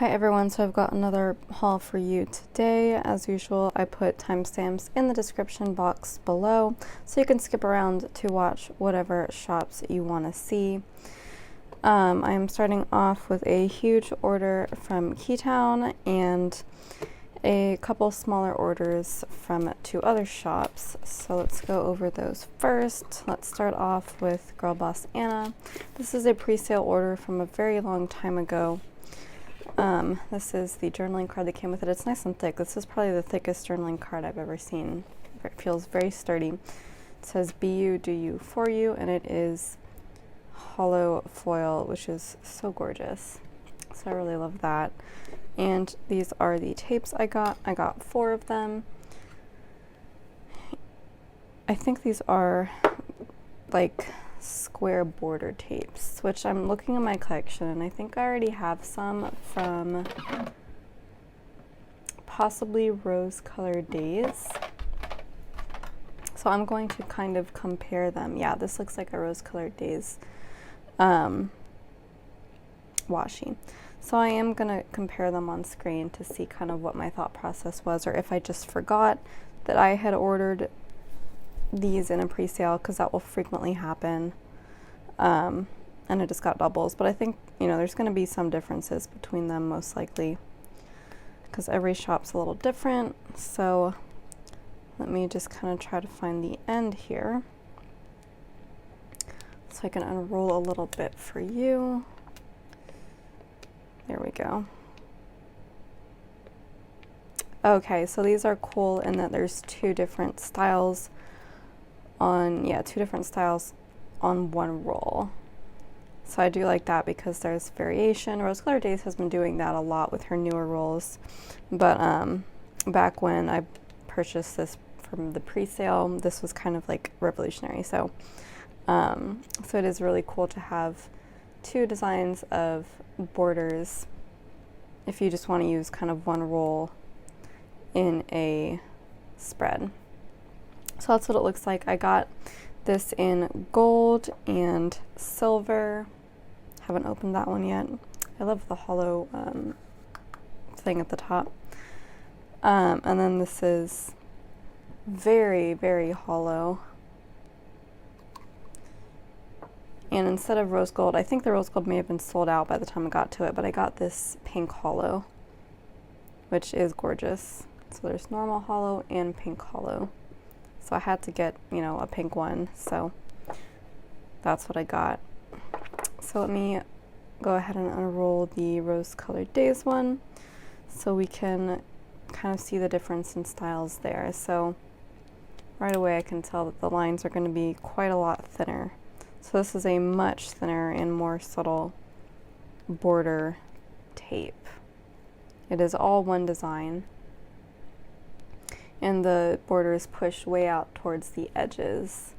Hi everyone, so I've got another haul for you today. As usual, I put timestamps in the description box below so you can skip around to watch whatever shops you want to see. I am starting off with a huge order from Keatown and a couple smaller orders from two other shops. So let's go over those first. Let's start off with Girl Boss Anna. This is a pre-sale order from a very long time ago. This is the journaling card that came with it. It's nice and thick. This is probably the thickest journaling card I've ever seen. It feels very sturdy. It says be you, do you, for you, and it is hollow foil, which is so gorgeous. So I really love that. And these are the tapes I got. I got 4 of them. I think these are like square border tapes, which I'm looking at my collection and I think I already have some from possibly Colored Daze. So I'm going to kind of compare them. Yeah, this looks like a Colored Daze washi. So I am going to compare them on screen to see kind of what my thought process was, or if I just forgot that I had ordered these in a pre-sale, because that will frequently happen, and I just got doubles. But I think, you know, there's going to be some differences between them most likely, because every shop's a little different. So let me just kind of try to find the end here so I can unroll a little bit for you. There we go. Okay, so these are cool in that there's two different styles on one roll. So I do like that because there's variation. Colored Daze has been doing that a lot with her newer rolls, but back when I purchased this from the pre-sale, this was kind of like revolutionary. So so it is really cool to have two designs of borders if you just want to use kind of one roll in a spread. So that's what it looks like. I got this in gold and silver. Haven't opened that one yet. I love the hollow thing at the top. And then this is very, very hollow. And instead of rose gold, I think the rose gold may have been sold out by the time I got to it, but I got this pink hollow, which is gorgeous. So there's normal hollow and pink hollow. So I had to get, you know, a pink one, so that's what I got. So let me go ahead and unroll the Colored Daze one so we can kind of see the difference in styles there. So right away I can tell that the lines are going to be quite a lot thinner. So this is a much thinner and more subtle border tape. It is all one design, and the border is pushed way out towards the edges.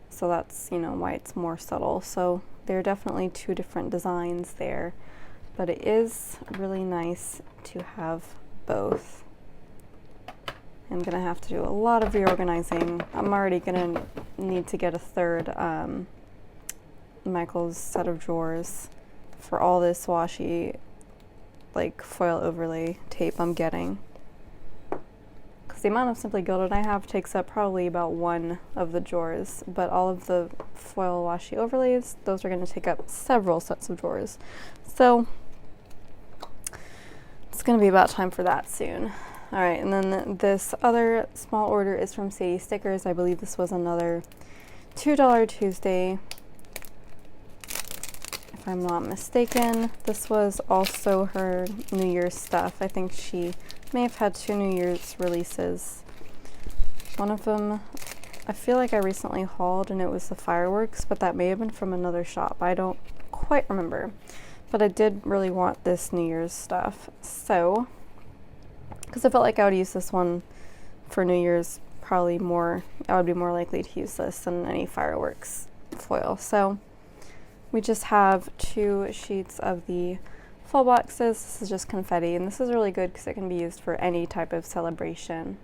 So that's, you know, why it's more subtle. So there are definitely two different designs there, but it is really nice to have both. I'm gonna have to do a lot of reorganizing. I'm already gonna need to get a third Michael's set of drawers for all this washi, like foil overlay tape I'm getting. Because the amount of Simply Gilded I have takes up probably about one of the drawers, but all of the foil washi overlays, those are going to take up several sets of drawers. So it's going to be about time for that soon. All right, and then this other small order is from Sadie Stickers. I believe this was another $2 Tuesday, if I'm not mistaken. This was also her New Year's stuff. I think she may have had 2 New Year's releases. One of them, I feel like I recently hauled and it was the fireworks, but that may have been from another shop. I don't quite remember, but I did really want this New Year's stuff. So, because I felt like I would use this one for New Year's probably more, I would be more likely to use this than any fireworks foil. So we just have 2 sheets of the full boxes. This is just confetti, and this is really good because it can be used for any type of celebration.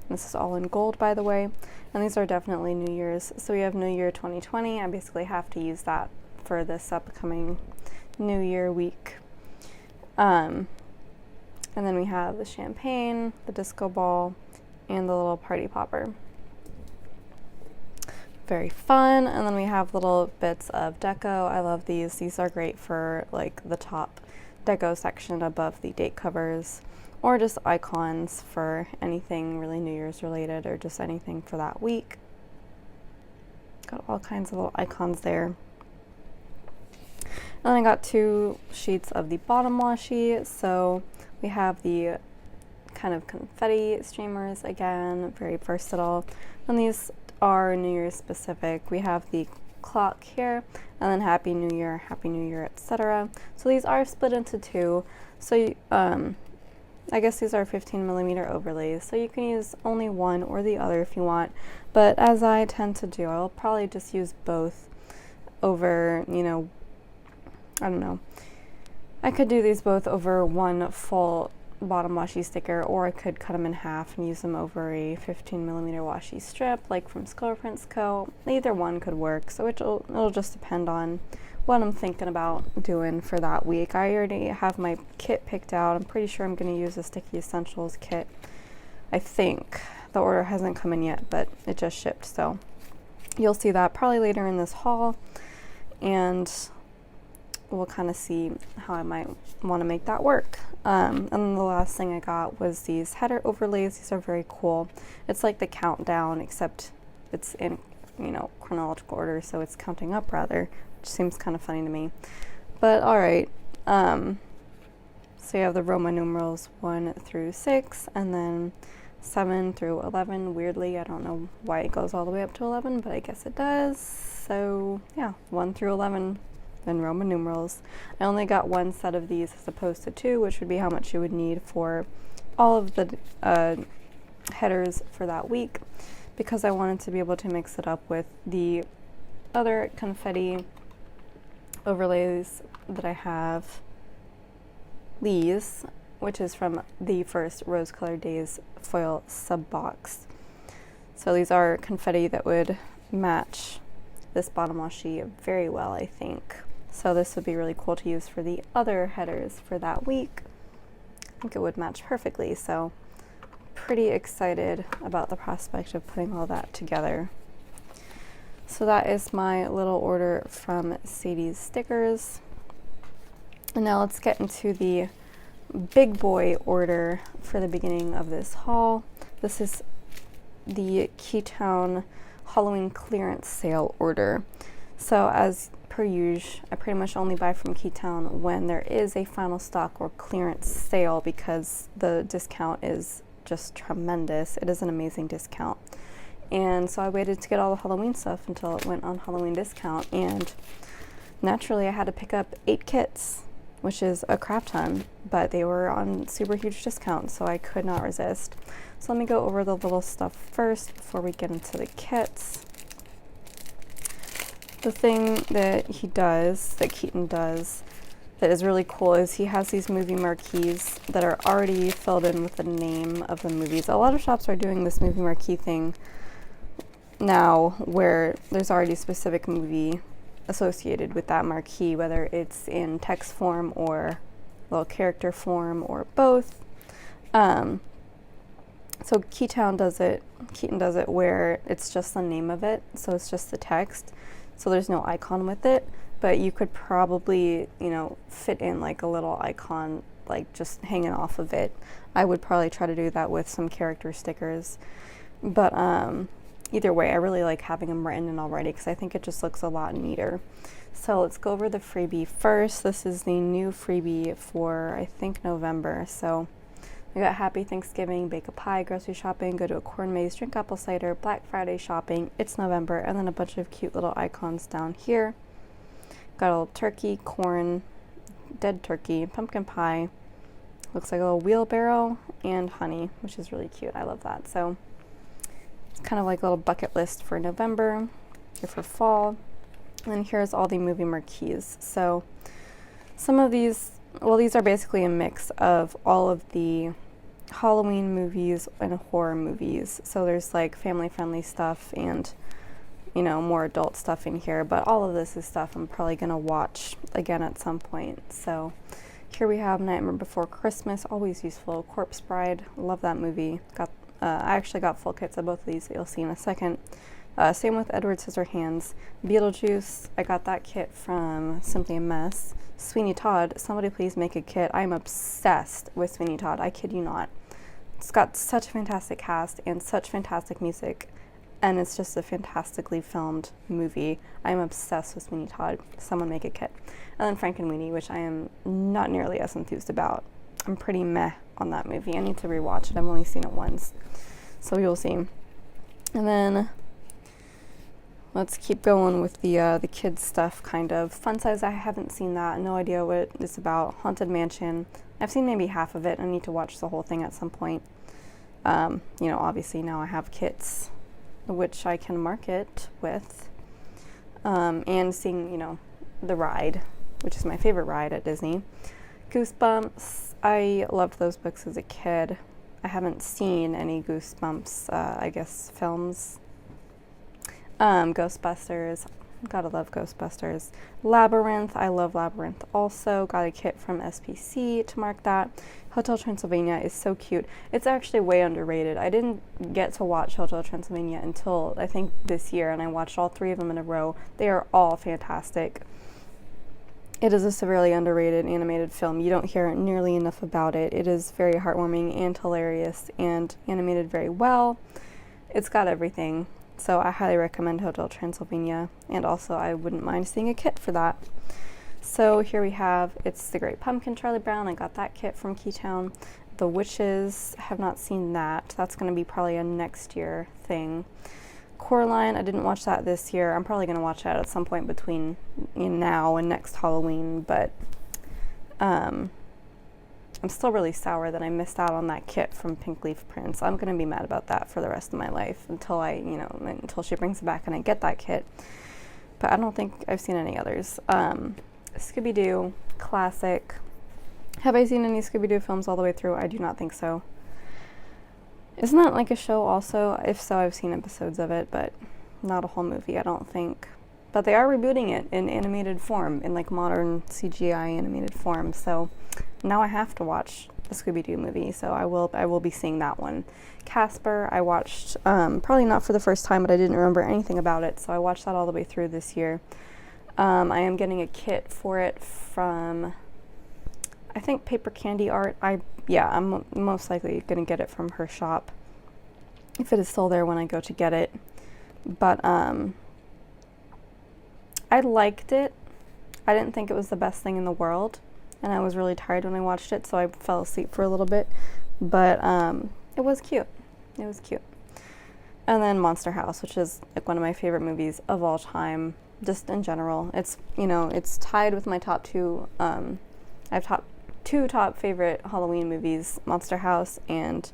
This is all in gold, by the way, and these are definitely New Year's. So we have New Year 2020. I basically have to use that for this upcoming New Year week. And then we have the champagne, the disco ball, and the little party popper. Very fun. And then we have little bits of deco. I love these. These are great for like the top deco section above the date covers, or just icons for anything really New Year's related, or just anything for that week. Got all kinds of little icons there. And then I got 2 sheets of the bottom washi. So we have the kind of confetti streamers again, very versatile. And these are New Year's specific. We have the clock here, and then Happy New Year, etc. So these are split into 2. So you, I guess these are 15mm overlays, so you can use only one or the other if you want. But as I tend to do, I'll probably just use both over, you know, I don't know. I could do these both over one full bottom washi sticker, or I could cut them in half and use them over a 15mm washi strip, like from Colored Prints Co. Either one could work, so it'll just depend on what I'm thinking about doing for that week. I already have my kit picked out. I'm pretty sure I'm going to use the Sticky Essentials kit. I think the order hasn't come in yet, but it just shipped, so you'll see that probably later in this haul, and we'll kind of see how I might want to make that work. And then the last thing I got was these header overlays. These are very cool. It's like the countdown, except it's in, you know, chronological order, so it's counting up rather, which seems kind of funny to me. But all right. So you have the Roman numerals 1 through 6, and then 7 through 11. Weirdly, I don't know why it goes all the way up to 11, but I guess it does. So yeah, 1 through 11 in Roman numerals. I only got 1 set of these as opposed to 2, which would be how much you would need for all of the headers for that week, because I wanted to be able to mix it up with the other confetti overlays that I have. These, which is from the first Rose Colored Daze foil sub box. So these are confetti that would match this bottom washi very well, I think. So this would be really cool to use for the other headers for that week. I think it would match perfectly, so pretty excited about the prospect of putting all that together. So that is my little order from Sadie's Stickers. And now let's get into the big boy order for the beginning of this haul. This is the Keatown Halloween clearance sale order. So as per usual, I pretty much only buy from Keatown when there is a final stock or clearance sale, because the discount is just tremendous. It is an amazing discount. And so I waited to get all the Halloween stuff until it went on Halloween discount, and naturally I had to pick up 8 kits, which is a crap ton, but they were on super huge discount, so I could not resist. So let me go over the little stuff first before we get into the kits. The thing that Keaton does, that is really cool is he has these movie marquees that are already filled in with the name of the movies. A lot of shops are doing this movie marquee thing now, where there's already a specific movie associated with that marquee, whether it's in text form or little character form or both. So Keaton does it where it's just the name of it, so it's just the text, so there's no icon with it, but you could probably, you know, fit in like a little icon like just hanging off of it. I would probably try to do that with some character stickers, but either way, I really like having them written in already because I think it just looks a lot neater. So let's go over the freebie first. This is the new freebie for, I think, November. So we got Happy Thanksgiving, bake a pie, grocery shopping, go to a corn maze, drink apple cider, Black Friday shopping, it's November, and then a bunch of cute little icons down here. Got a little turkey, corn, dead turkey, pumpkin pie, looks like a little wheelbarrow, and honey, which is really cute. I love that. So it's kind of like a little bucket list for November or for fall. And then here's all the movie marquees. So some of these, well, these are basically a mix of all of the Halloween movies and horror movies. So there's like family friendly stuff and, you know, more adult stuff in here, but all of this is stuff I'm probably gonna watch again at some point. So Here we have Nightmare Before Christmas, always useful. Corpse Bride, love that movie. I actually got full kits of both of these that you'll see in a second. Same with Edward Scissorhands. Beetlejuice, I got that kit from Simply a Mess. Sweeney Todd, somebody please make a kit. I'm obsessed with Sweeney Todd, I kid you not. It's got such a fantastic cast and such fantastic music, and it's just a fantastically filmed movie. I'm obsessed with Sweeney Todd. Someone make a kit. And then Frankenweenie, which I am not nearly as enthused about. I'm pretty meh on that movie. I need to rewatch it. I've only seen it once, so you'll see. And then let's keep going with the kids stuff, kind of. Fun Size, I haven't seen that. No idea what it's about. Haunted Mansion, I've seen maybe half of it. I need to watch the whole thing at some point. Obviously now I have kits which I can market with, and seeing, the ride, which is my favorite ride at Disney. Goosebumps, I loved those books as a kid. I haven't seen any Goosebumps, films. Ghostbusters, gotta love Ghostbusters. Labyrinth, I love Labyrinth also. Got a kit from SPC to mark that. Hotel Transylvania is so cute. It's actually way underrated. I didn't get to watch Hotel Transylvania until I think this year, and I watched all 3 of them in a row. They are all fantastic. It is a severely underrated animated film. You don't hear nearly enough about it. It is very heartwarming and hilarious and animated very well. It's got everything. So I highly recommend Hotel Transylvania, and also I wouldn't mind seeing a kit for that. So here we have It's the Great Pumpkin, Charlie Brown. I got that kit from Keatown. The Witches, have not seen that. That's going to be probably a next year thing. Coraline, I didn't watch that this year. I'm probably going to watch that at some point between now and next Halloween, but I'm still really sour that I missed out on that kit from Pink Leaf Prints. I'm going to be mad about that for the rest of my life until until she brings it back and I get that kit. But I don't think I've seen any others. Scooby-Doo, classic. Have I seen any Scooby-Doo films all the way through? I do not think so. Isn't that like a show also? If so, I've seen episodes of it, but not a whole movie, I don't think. But they are rebooting it in animated form, in like modern CGI animated form, so now I have to watch the Scooby-Doo movie, so I will be seeing that one. Casper, I watched, probably not for the first time, but I didn't remember anything about it, so I watched that all the way through this year. I am getting a kit for it from, I think, Paper Candy Art. I'm most likely going to get it from her shop, if it is still there when I go to get it. But I liked it. I didn't think it was the best thing in the world, and I was really tired when I watched it, so I fell asleep for a little bit. But it was cute. It was cute. And then Monster House, which is like one of my favorite movies of all time, just in general. It's it's tied with my top 2. I have two top favorite Halloween movies, Monster House and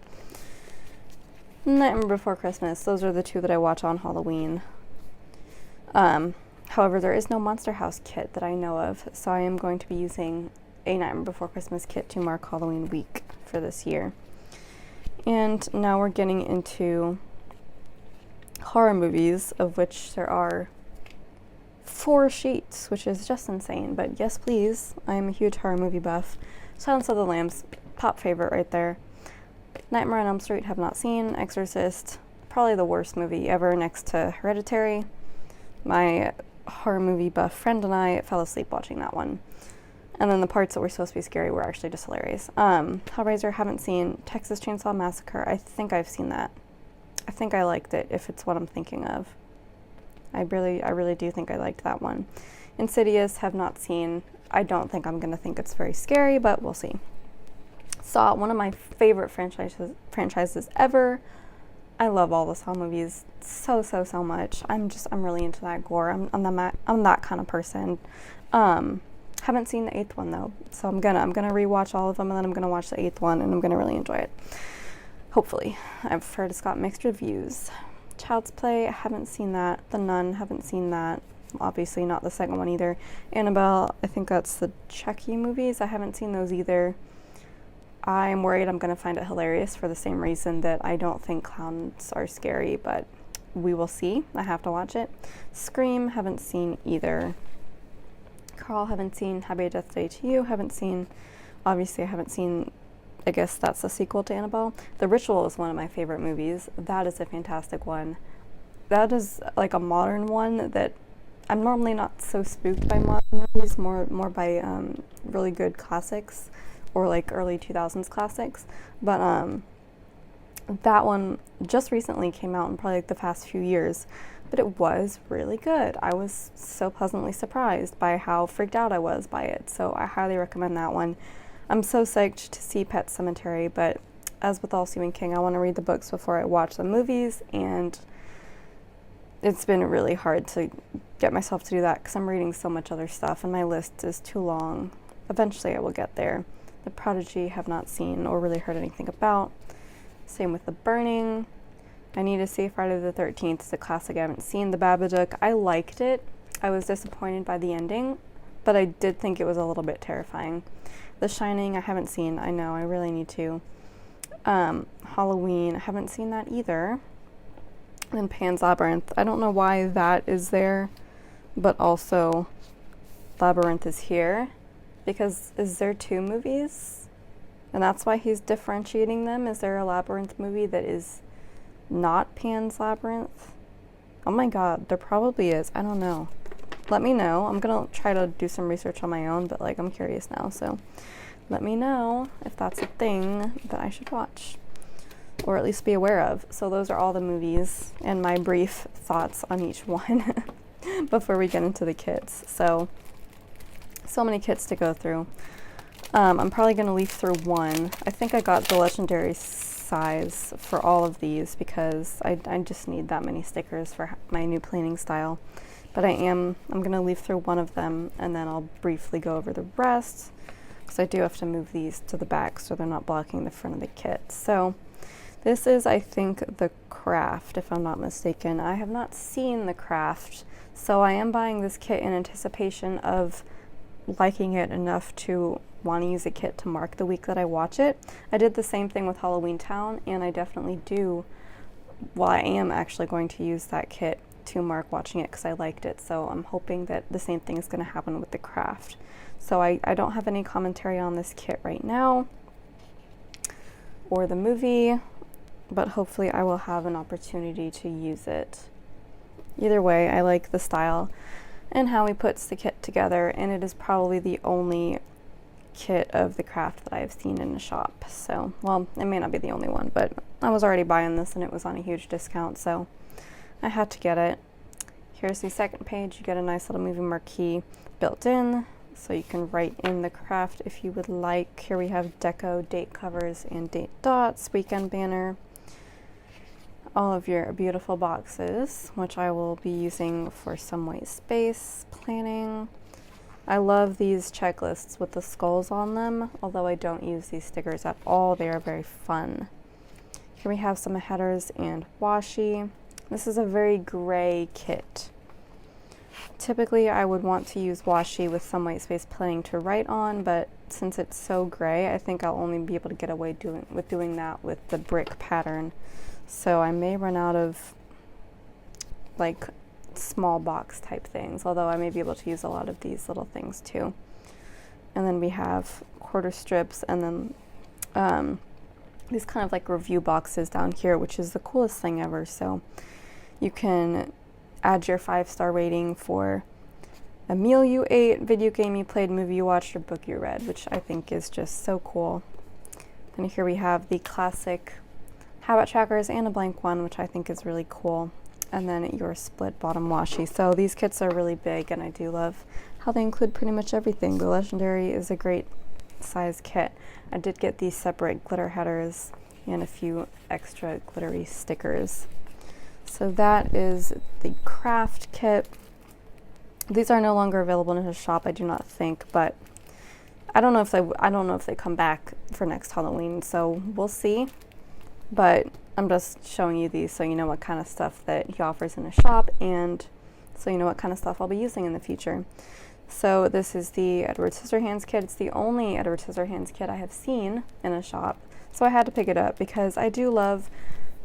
Nightmare Before Christmas. Those are the 2 that I watch on Halloween. However, there is no Monster House kit that I know of, so I am going to be using a Nightmare Before Christmas kit to mark Halloween week for this year. And now we're getting into horror movies, of which there are 4 sheets, which is just insane, but yes please, I am a huge horror movie buff. Silence of the Lambs, top favorite right there. Nightmare on Elm Street, have not seen. Exorcist, probably the worst movie ever next to Hereditary. My horror movie buff friend and I fell asleep watching that one. And then the parts that were supposed to be scary were actually just hilarious. Hellraiser, haven't seen. Texas Chainsaw Massacre, I think I've seen that. I think I liked it, if it's what I'm thinking of. I really do think I liked that one. Insidious, have not seen. I don't think I'm going to think it's very scary, but we'll see. Saw, one of my favorite franchises ever. I love all the Saw movies so much. I'm really into that gore. I'm that kind of person. Haven't seen the 8th one though, so I'm gonna rewatch all of them, and then I'm gonna watch the 8th one, and I'm gonna really enjoy it. Hopefully. I've heard it's got mixed reviews. Child's Play, haven't seen that. The Nun, haven't seen that. Obviously not the second one either. Annabelle, I think that's the Chucky movies. I haven't seen those either. I'm worried I'm going to find it hilarious for the same reason that I don't think clowns are scary, but we will see. I have to watch it. Scream, haven't seen either. Crawl, haven't seen. Happy Death Day to You, haven't seen. Obviously, I haven't seen, I guess that's a sequel to Annabelle. The Ritual is one of my favorite movies. That is a fantastic one. That is like a modern one that I'm normally not so spooked by modern movies, more by really good classics or like early 2000s classics. But that one just recently came out in probably like the past few years, but it was really good. I was so pleasantly surprised by how freaked out I was by it, so I highly recommend that one. I'm so psyched to see Pet Sematary, but as with all Stephen King, I want to read the books before I watch the movies, and it's been really hard to get myself to do that because I'm reading so much other stuff and my list is too long. Eventually I will get there. The Prodigy have not seen or really heard anything about. Same with The Burning. I need to see Friday the 13th. It's a classic I haven't seen. The Babadook, I liked it. I was disappointed by the ending, but I did think it was a little bit terrifying. The Shining, I haven't seen. I know, I really need to. Halloween, I haven't seen that either. And Pan's Labyrinth, I don't know why that is there, but also Labyrinth is here, because is there 2 movies? And that's why he's differentiating them? Is there a Labyrinth movie that is not Pan's Labyrinth? Oh my god, there probably is. I don't know. Let me know. I'm gonna try to do some research on my own, but like I'm curious now, so let me know if that's a thing that I should watch, or at least be aware of. So those are all the movies and my brief thoughts on each one before we get into the kits. So many kits to go through. I'm probably going to leaf through one. I think I got the legendary size for all of these because I just need that many stickers for my new planing style. But I'm going to leaf through one of them and then I'll briefly go over the rest because I do have to move these to the back so they're not blocking the front of the kit. So this is, I think, the Craft, if I'm not mistaken. I have not seen the Craft, so I am buying this kit in anticipation of liking it enough to want to use a kit to mark the week that I watch it. I did the same thing with Halloween Town, and I definitely do, well, I am actually going to use that kit to mark watching it because I liked it, so I'm hoping that the same thing is going to happen with the Craft. So I don't have any commentary on this kit right now, or the movie, but hopefully I will have an opportunity to use it. Either way, I like the style and how he puts the kit together, and it is probably the only kit of the Craft that I've seen in a shop. So, well, it may not be the only one, but I was already buying this and it was on a huge discount, so I had to get it. Here's the second page. You get a nice little movie marquee built in, so you can write in the Craft if you would like. Here we have deco, date covers, and date dots, weekend banner. All of your beautiful boxes, which I will be using for some white space planning. I love these checklists with the skulls on them, although I don't use these stickers at all. They are very fun. Here we have some headers and washi. This is a very gray kit. Typically I would want to use washi with some white space planning to write on, but since it's so gray, I think I'll only be able to get away with doing that with the brick pattern. So I may run out of like small box type things, although I may be able to use a lot of these little things too. And then we have quarter strips, and then these kind of like review boxes down here, which is the coolest thing ever. So you can add your 5-star rating for a meal you ate, video game you played, movie you watched, or book you read, which I think is just so cool. And here we have the classic habit trackers and a blank one, which I think is really cool. And then your split bottom washi. So these kits are really big, and I do love how they include pretty much everything. The Legendary is a great size kit. I did get these separate glitter headers and a few extra glittery stickers. So that is the Craft kit. These are no longer available in his shop, I do not think, but I don't know if they come back for next Halloween, so we'll see. But I'm just showing you these so you know what kind of stuff that he offers in his shop, and so you know what kind of stuff I'll be using in the future. So this is the Edward Scissorhands kit. It's the only Edward Scissorhands kit I have seen in a shop, so I had to pick it up because I do love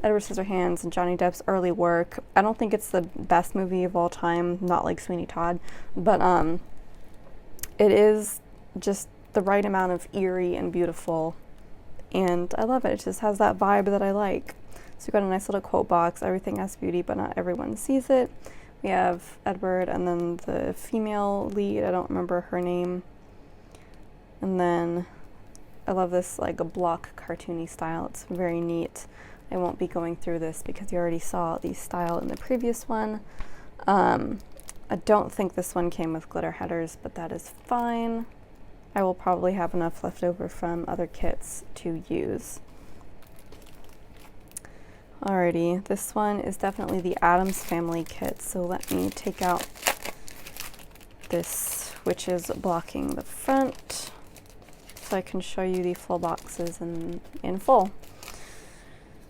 Edward Scissorhands and Johnny Depp's early work. I don't think it's the best movie of all time, not like Sweeney Todd, but it is just the right amount of eerie and beautiful, and I love it. It just has that vibe that I like. So we've got a nice little quote box. Everything has beauty, but not everyone sees it. We have Edward, and then the female lead, I don't remember her name. And then I love this like a block cartoony style. It's very neat. I won't be going through this because you already saw the style in the previous one. I don't think this one came with glitter headers, but that is fine. I will probably have enough left over from other kits to use. Alrighty, this one is definitely the Addams Family kit, so let me take out this, which is blocking the front, so I can show you the full boxes in full.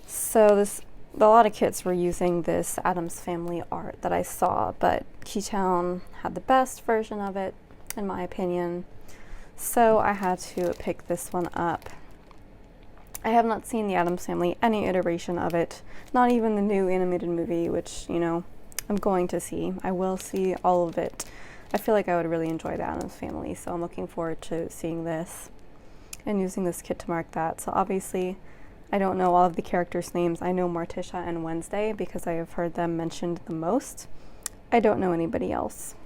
So a lot of kits were using this Addams Family art that I saw, but Keatown had the best version of it, in my opinion. So I had to pick this one up. I have not seen the Addams Family, any iteration of it, not even the new animated movie, which, you know, I'm going to see. I will see all of it. I feel like I would really enjoy the Addams Family, so I'm looking forward to seeing this and using this kit to mark that. So obviously, I don't know all of the characters' names. I know Morticia and Wednesday because I have heard them mentioned the most. I don't know anybody else.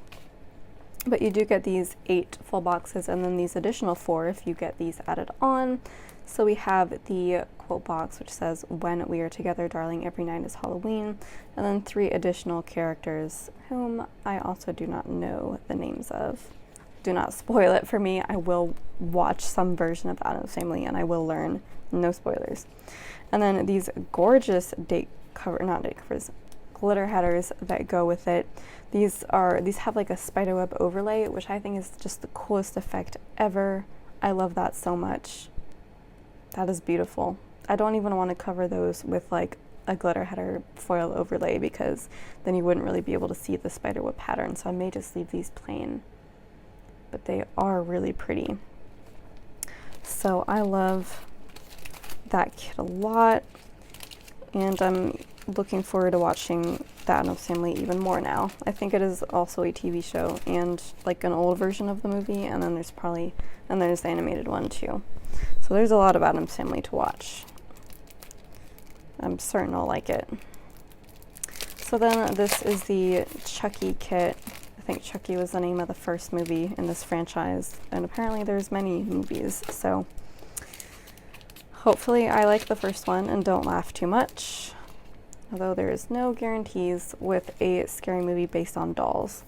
But you do get these 8 full boxes and then these additional 4 if you get these added on. So we have the quote box which says, "When we are together, darling, every night is Halloween," and then 3 additional characters whom I also do not know the names of. Do not spoil it for me. I will watch some version of Addams Family and I will learn. No spoilers. And then these gorgeous glitter headers that go with it. These have like a spiderweb overlay, which I think is just the coolest effect ever. I love that so much. That is beautiful. I don't even want to cover those with like a glitter header foil overlay because then you wouldn't really be able to see the spiderweb pattern. So I may just leave these plain, but they are really pretty. So I love that kit a lot, and I'm looking forward to watching the Addams Family even more now. I think it is also a TV show and like an old version of the movie, and then there's the animated one too. So there's a lot of Addams Family to watch. I'm certain I'll like it. So then this is the Chucky kit. I think Chucky was the name of the first movie in this franchise, and apparently there's many movies, so hopefully I like the first one and don't laugh too much, although there is no guarantees with a scary movie based on dolls.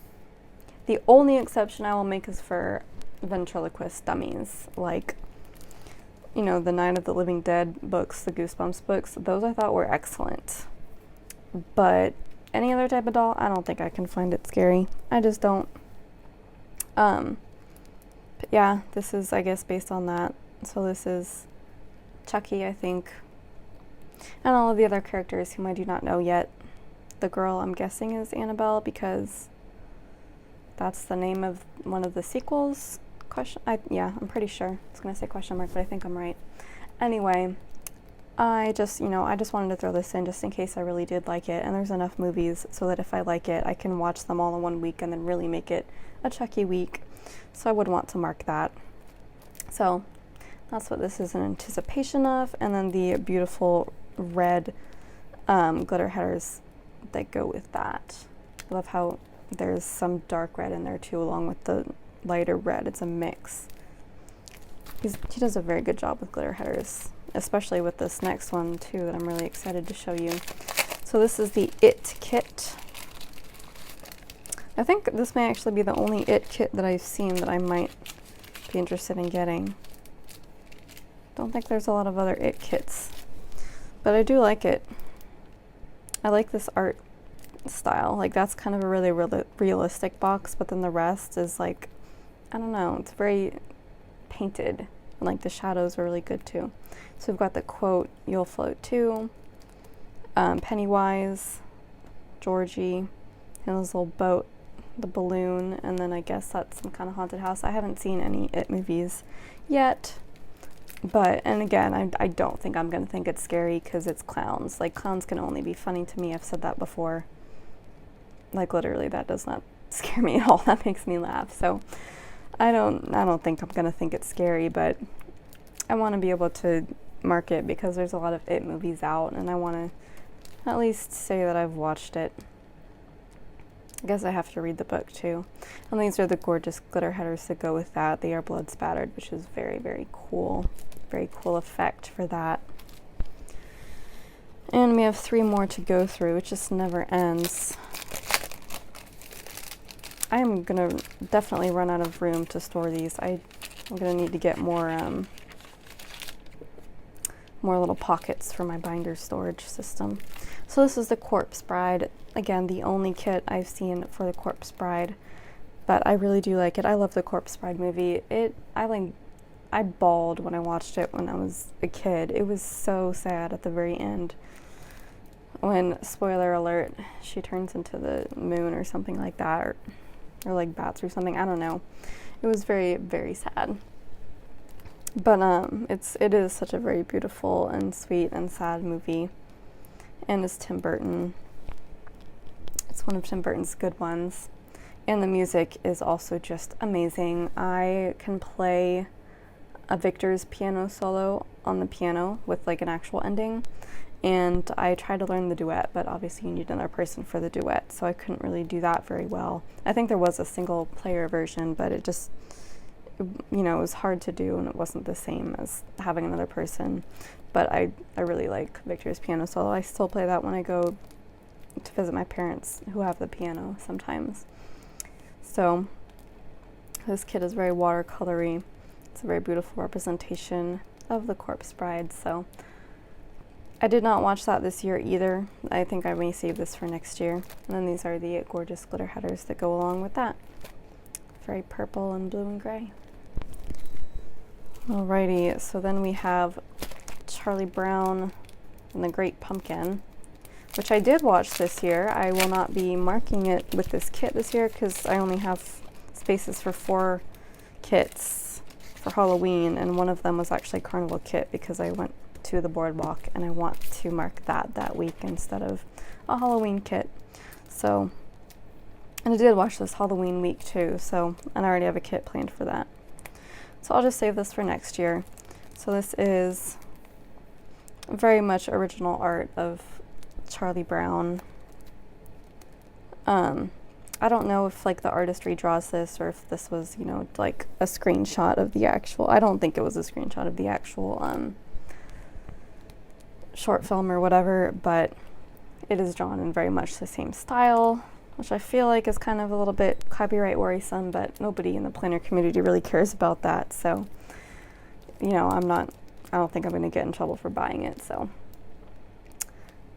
The only exception I will make is for ventriloquist dummies, like, you know, the Night of the Living Dead books, the Goosebumps books. Those I thought were excellent. But any other type of doll, I don't think I can find it scary. I just don't. But yeah, this is, I guess, based on that. So this is Chucky, I think, and all of the other characters whom I do not know yet. The girl, I'm guessing, is Annabelle because that's the name of one of the sequels. Yeah, I'm pretty sure. I was gonna say question mark, but I think I'm right. Anyway, I just wanted to throw this in just in case I really did like it, and there's enough movies so that if I like it, I can watch them all in one week and then really make it a Chucky week. So I would want to mark that. So that's what this is in anticipation of, and then the beautiful red glitter headers that go with that. I love how there's some dark red in there too, along with the lighter red. It's a mix. He does a very good job with glitter headers, especially with this next one too that I'm really excited to show you. So this is the It kit. I think this may actually be the only It kit that I've seen that I might be interested in getting. Don't think there's a lot of other It kits, but I do like it. I like this art style. Like, that's kind of a really realistic box, but then the rest is like, I don't know, it's very painted, and like the shadows are really good too. So we've got the quote, "You'll float too," Pennywise, Georgie, and this little boat, the balloon, and then I guess that's some kind of haunted house. I haven't seen any It movies yet, but, and again, I don't think I'm gonna think it's scary because it's clowns. Like, clowns can only be funny to me. I've said that before. Like, literally, that does not scare me at all. That makes me laugh. So I don't think I'm gonna think it's scary, but I want to be able to mark it because there's a lot of It movies out, and I want to at least say that I've watched it. I guess I have to read the book too. And these are the gorgeous glitter headers that go with that. They are blood spattered, which is very, very cool. Very cool effect for that. And we have 3 more to go through. It just never ends. I'm gonna definitely run out of room to store these. I'm gonna need to get more little pockets for my binder storage system. So this is the Corpse Bride. Again, the only kit I've seen for the Corpse Bride, but I really do like it. I love the Corpse Bride movie. I bawled when I watched it when I was a kid. It was so sad at the very end when, spoiler alert, she turns into the moon or something like that, or like bats or something. I don't know. It was very, very sad. But it is such a very beautiful and sweet and sad movie, and it's Tim Burton. It's one of Tim Burton's good ones, and the music is also just amazing. I can play a Victor's piano solo on the piano with like an actual ending, and I tried to learn the duet, but obviously you need another person for the duet, so I couldn't really do that very well. I think there was a single player version, but it was hard to do, and it wasn't the same as having another person. But I really like Victor's piano solo. I still play that when I go to visit my parents who have the piano sometimes. So this kit is very watercolory. It's a very beautiful representation of the Corpse Bride. So I did not watch that this year either. I think I may save this for next year. And then these are the gorgeous glitter headers that go along with that. Very purple and blue and gray. Alrighty, so then we have Charlie Brown and the Great Pumpkin, which I did watch this year. I will not be marking it with this kit this year because I only have spaces for 4 kits for Halloween, and one of them was actually a Carnival kit because I went to the boardwalk and I want to mark that week instead of a Halloween kit. So, and I did watch this Halloween week too, so, and I already have a kit planned for that. So I'll just save this for next year. So this is very much original art of Charlie Brown. I don't know if like the artist redraws this or if this was, like a screenshot of the actual, I don't think it was a screenshot of the actual short film or whatever, but it is drawn in very much the same style, which I feel like is kind of a little bit copyright worrisome, but nobody in the planner community really cares about that. So, I don't think I'm going to get in trouble for buying it. So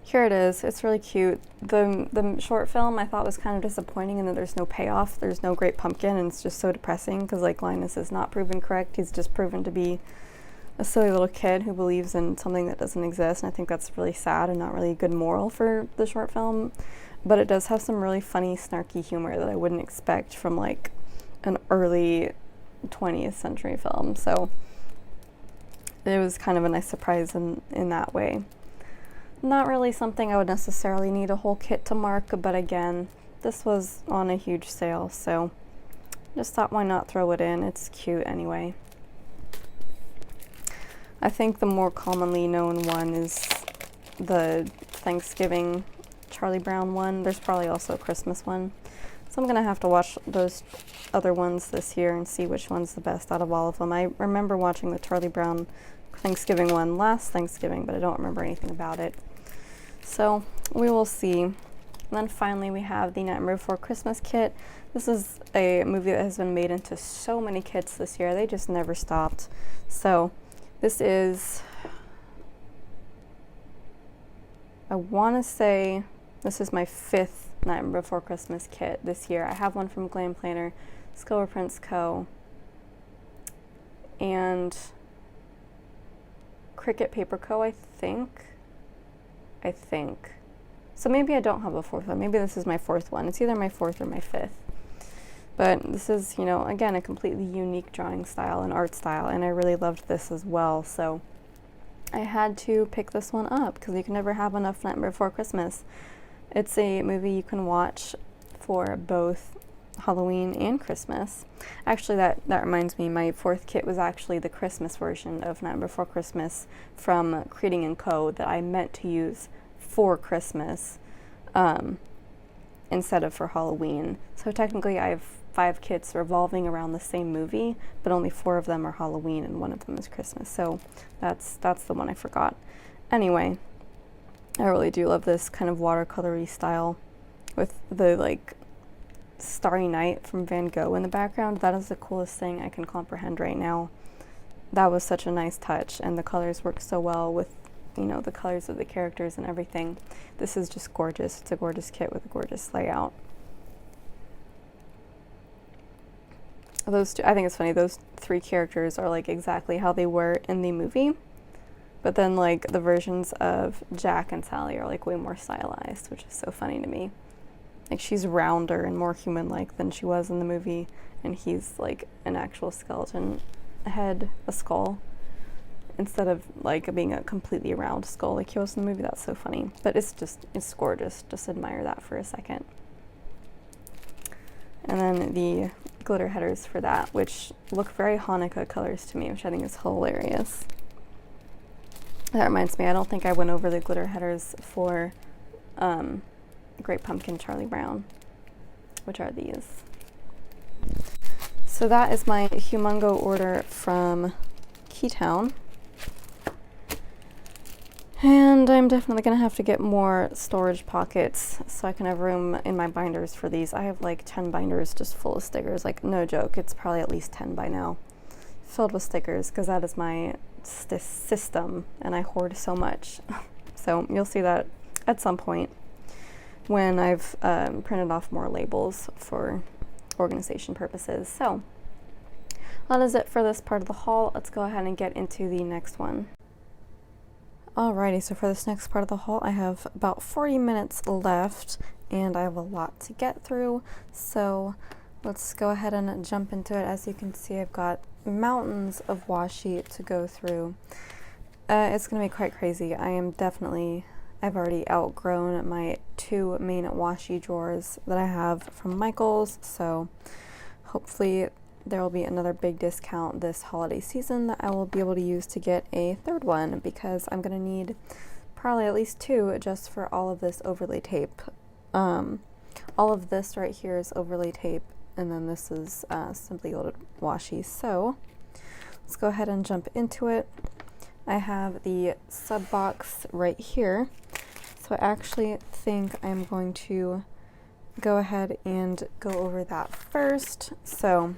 here it is. It's really cute. The short film I thought was kind of disappointing in that there's no payoff. There's no Great Pumpkin, and it's just so depressing because like Linus is not proven correct. He's just proven to be a silly little kid who believes in something that doesn't exist, and I think that's really sad and not really a good moral for the short film. But it does have some really funny, snarky humor that I wouldn't expect from like an early 20th century film. So it was kind of a nice surprise in that way. Not really something I would necessarily need a whole kit to mark, but again, this was on a huge sale, so just thought why not throw it in. It's cute anyway. I think the more commonly known one is the Thanksgiving Charlie Brown one. There's probably also a Christmas one. So I'm gonna have to watch those other ones this year and see which one's the best out of all of them. I remember watching the Charlie Brown Thanksgiving one last Thanksgiving, but I don't remember anything about it. So we will see. And then finally we have the Nightmare Before Christmas kit. This is a movie that has been made into so many kits this year. They just never stopped. So this is, I want to say this is my 5th Nightmare Before Christmas kit this year. I have one from Glam Planner, Colored Prints Co, and Cricut Paper Co, I think. So maybe I don't have a 4th one. Maybe this is my 4th one. It's either my 4th or my 5th. But this is, again, a completely unique drawing style and art style, and I really loved this as well. So I had to pick this one up because you can never have enough Nightmare Before Christmas. It's a movie you can watch for both Halloween and Christmas. Actually, that reminds me, my 4th kit was actually the Christmas version of Night Before Christmas from Creating&Co that I meant to use for Christmas instead of for Halloween. So technically I have 5 kits revolving around the same movie, but only 4 of them are Halloween and 1 of them is Christmas. So that's the one I forgot. Anyway, I really do love this kind of watercolory style with the like Starry Night from Van Gogh in the background. That is the coolest thing I can comprehend right now. That was such a nice touch, and the colors work so well with, you know, the colors of the characters and everything. This is just gorgeous. It's a gorgeous kit with a gorgeous layout. Those two, I think it's funny, those 3 characters are like exactly how they were in the movie, but then like the versions of Jack and Sally are like way more stylized, which is so funny to me. Like, she's rounder and more human-like than she was in the movie, and he's like an actual skeleton head, a skull, instead of like being a completely round skull like he was in the movie. That's so funny. But it's gorgeous. Just admire that for a second. And then the glitter headers for that, which look very Hanukkah colors to me, which I think is hilarious. That reminds me, I don't think I went over the glitter headers for Great Pumpkin Charlie Brown, which are these. So that is my humongo order from Keatown. And I'm definitely going to have to get more storage pockets so I can have room in my binders for these. I have like 10 binders just full of stickers. Like, no joke, it's probably at least 10 by now. Filled with stickers, because that is my system, and I hoard so much. So you'll see that at some point when I've printed off more labels for organization purposes. So that is it for this part of the haul. Let's go ahead and get into the next one. Alrighty, so for this next part of the haul, I have about 40 minutes left, and I have a lot to get through. So let's go ahead and jump into it. As you can see, I've got mountains of washi to go through. It's going to be quite crazy. I've already outgrown my 2 main washi drawers that I have from Michaels, so hopefully there will be another big discount this holiday season that I will be able to use to get a 3rd one, because I'm going to need probably at least 2 just for all of this overlay tape. All of this right here is overlay tape, and then this is simply loaded washi. So let's go ahead and jump into it. I have the sub box right here. So I actually think I'm going to go ahead and go over that first. So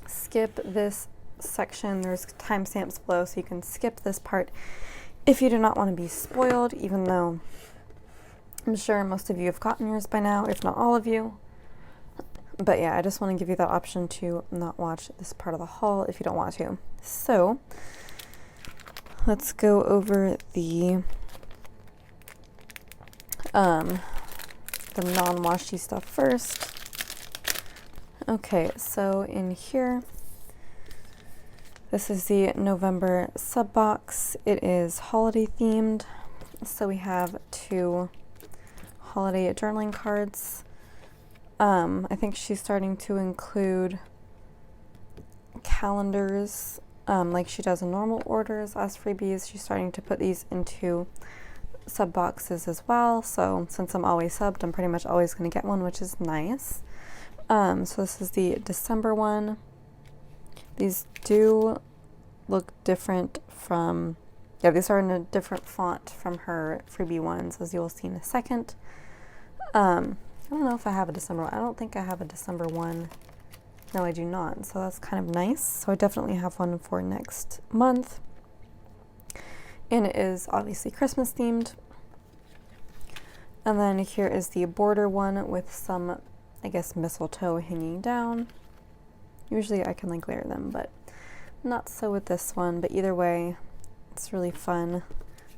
skip this section. There's timestamps below, so you can skip this part if you do not want to be spoiled, even though I'm sure most of you have gotten yours by now, if not all of you. But yeah, I just want to give you that option to not watch this part of the haul if you don't want to. So let's go over the non-washi stuff first. Okay, so in here, this is the November sub box. It is holiday themed. So we have 2 holiday journaling cards. I think she's starting to include calendars, like she does in normal orders as freebies. She's starting to put these into sub boxes as well. So since I'm always subbed, I'm pretty much always going to get one, which is nice. So this is the December one. These do look different from, these are in a different font from her freebie ones, as you will see in a second. I don't know if I have a December one. I don't think I have a December one. No, I do not. So that's kind of nice. So I definitely have one for next month. And it is obviously Christmas themed. And then here is the border one with some, I guess, mistletoe hanging down. Usually I can like layer them, but not so with this one. But either way, it's really fun.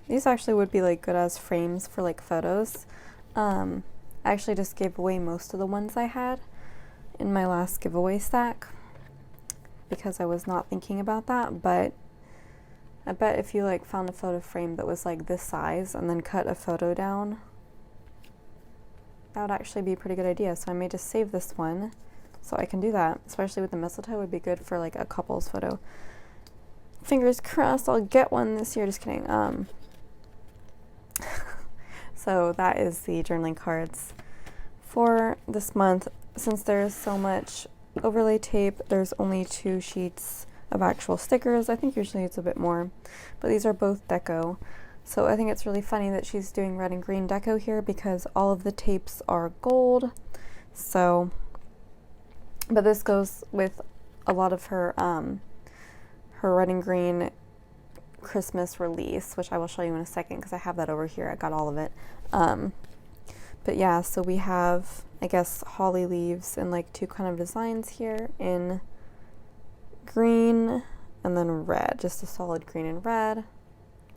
These actually would be like good as frames for like photos. I actually just gave away most of the ones I had in my last giveaway stack because I was not thinking about that, but I bet if you like found a photo frame that was like this size and then cut a photo down that would actually be a pretty good idea. So I may just save this one so I can do that, especially with the mistletoe. It would be good for like a couple's photo. Fingers crossed I'll get one this year. Just kidding. So that is the journaling cards for this month. Since there's so much overlay tape, there's only 2 sheets of actual stickers. I think usually it's a bit more, but these are both deco. So I think it's really funny that she's doing red and green deco here because all of the tapes are gold. So, but this goes with a lot of her her red and green Christmas release, which I will show you in a second because I have that over here. I got all of it. But yeah, so we have, I guess, holly leaves and like 2 kind of designs here in green and then red, just a solid green and red.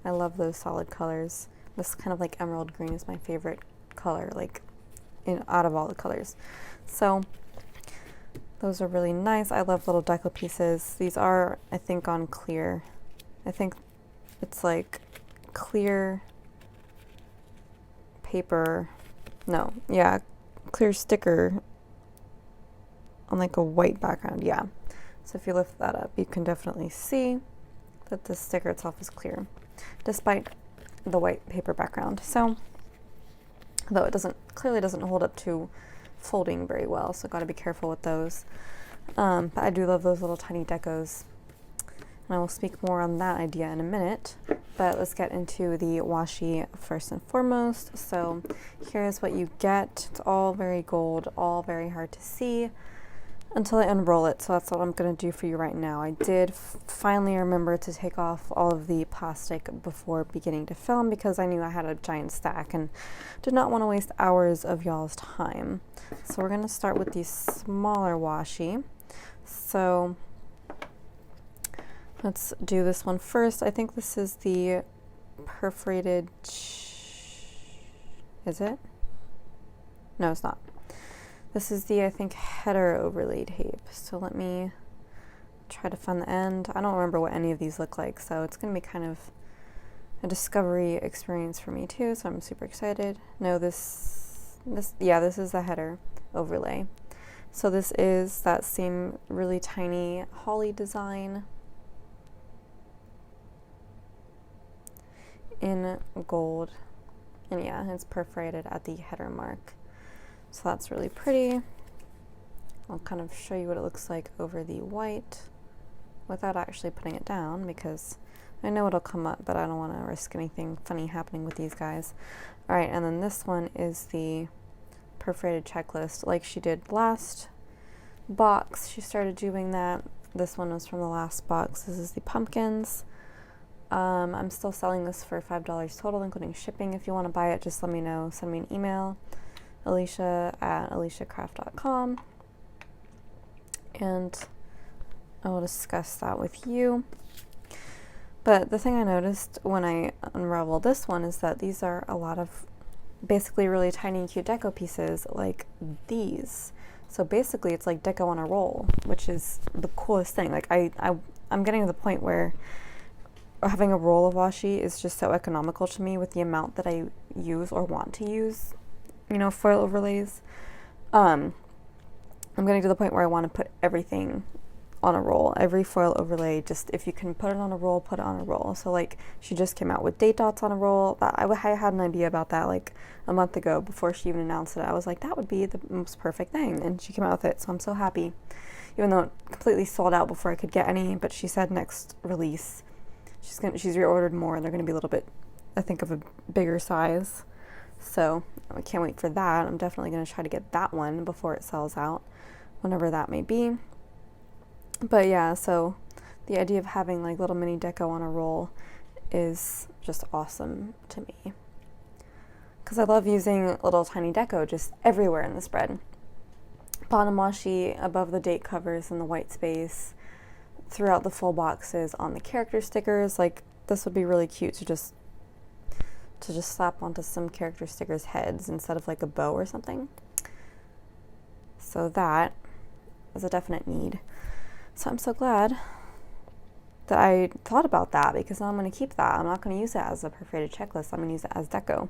I love those solid colors. This kind of like emerald green is my favorite color, like out of all the colors. So those are really nice. I love little deco pieces. These are, I think, on clear. I think it's like clear paper. No, yeah, clear sticker on like a white background. Yeah. So if you lift that up, you can definitely see that the sticker itself is clear, despite the white paper background. So, though it clearly doesn't hold up to folding very well, so got to be careful with those. But I do love those little tiny decos, and I will speak more on that idea in a minute. But let's get into the washi first and foremost. So here's what you get. It's all very gold, all very hard to see until I unroll it. So that's what I'm going to do for you right now. I did finally remember to take off all of the plastic before beginning to film because I knew I had a giant stack and did not want to waste hours of y'all's time. So we're going to start with the smaller washi. So let's do this one first. I think this is the perforated, is it? No, it's not. This is the, I think, header overlay tape. So let me try to find the end. I don't remember what any of these look like, so it's going to be kind of a discovery experience for me too, so I'm super excited. No, this is the header overlay. So this is that same really tiny holly design in gold, and yeah, it's perforated at the header mark. So that's really pretty. I'll kind of show you what it looks like over the white without actually putting it down because I know it'll come up, but I don't want to risk anything funny happening with these guys. All right, and then this one is the perforated checklist like she did last box. She started doing that. This one was from the last box. This is the pumpkins. I'm still selling this for $5 total, including shipping. If you want to buy it, just let me know. Send me an email, alicia@aliciacraft.com, and I will discuss that with you. But the thing I noticed when I unraveled this one is that these are a lot of basically really tiny cute deco pieces like these. So basically it's like deco on a roll, which is the coolest thing. Like I'm getting to the point where having a roll of washi is just so economical to me with the amount that I use or want to use, you know, foil overlays. I'm getting to the point where I want to put everything on a roll. Every foil overlay, just if you can put it on a roll, put it on a roll. So like she just came out with date dots on a roll. I had an idea about that like a month ago before she even announced it. I was like, that would be the most perfect thing, and she came out with it, so I'm so happy. Even though it completely sold out before I could get any, but she said next release she's reordered more, and they're going to be a little bit, I think, of a bigger size. So I can't wait for that. I'm definitely going to try to get that one before it sells out, whenever that may be. But yeah, so the idea of having like little mini deco on a roll is just awesome to me, because I love using little tiny deco just everywhere in the spread. Bottom washi above the date covers in the white space, throughout the full boxes, on the character stickers. Like this would be really cute to just slap onto some character stickers' heads instead of like a bow or something. So that is a definite need. So I'm so glad that I thought about that, because now I'm going to keep that. I'm not going to use it as a perforated checklist. I'm going to use it as deco.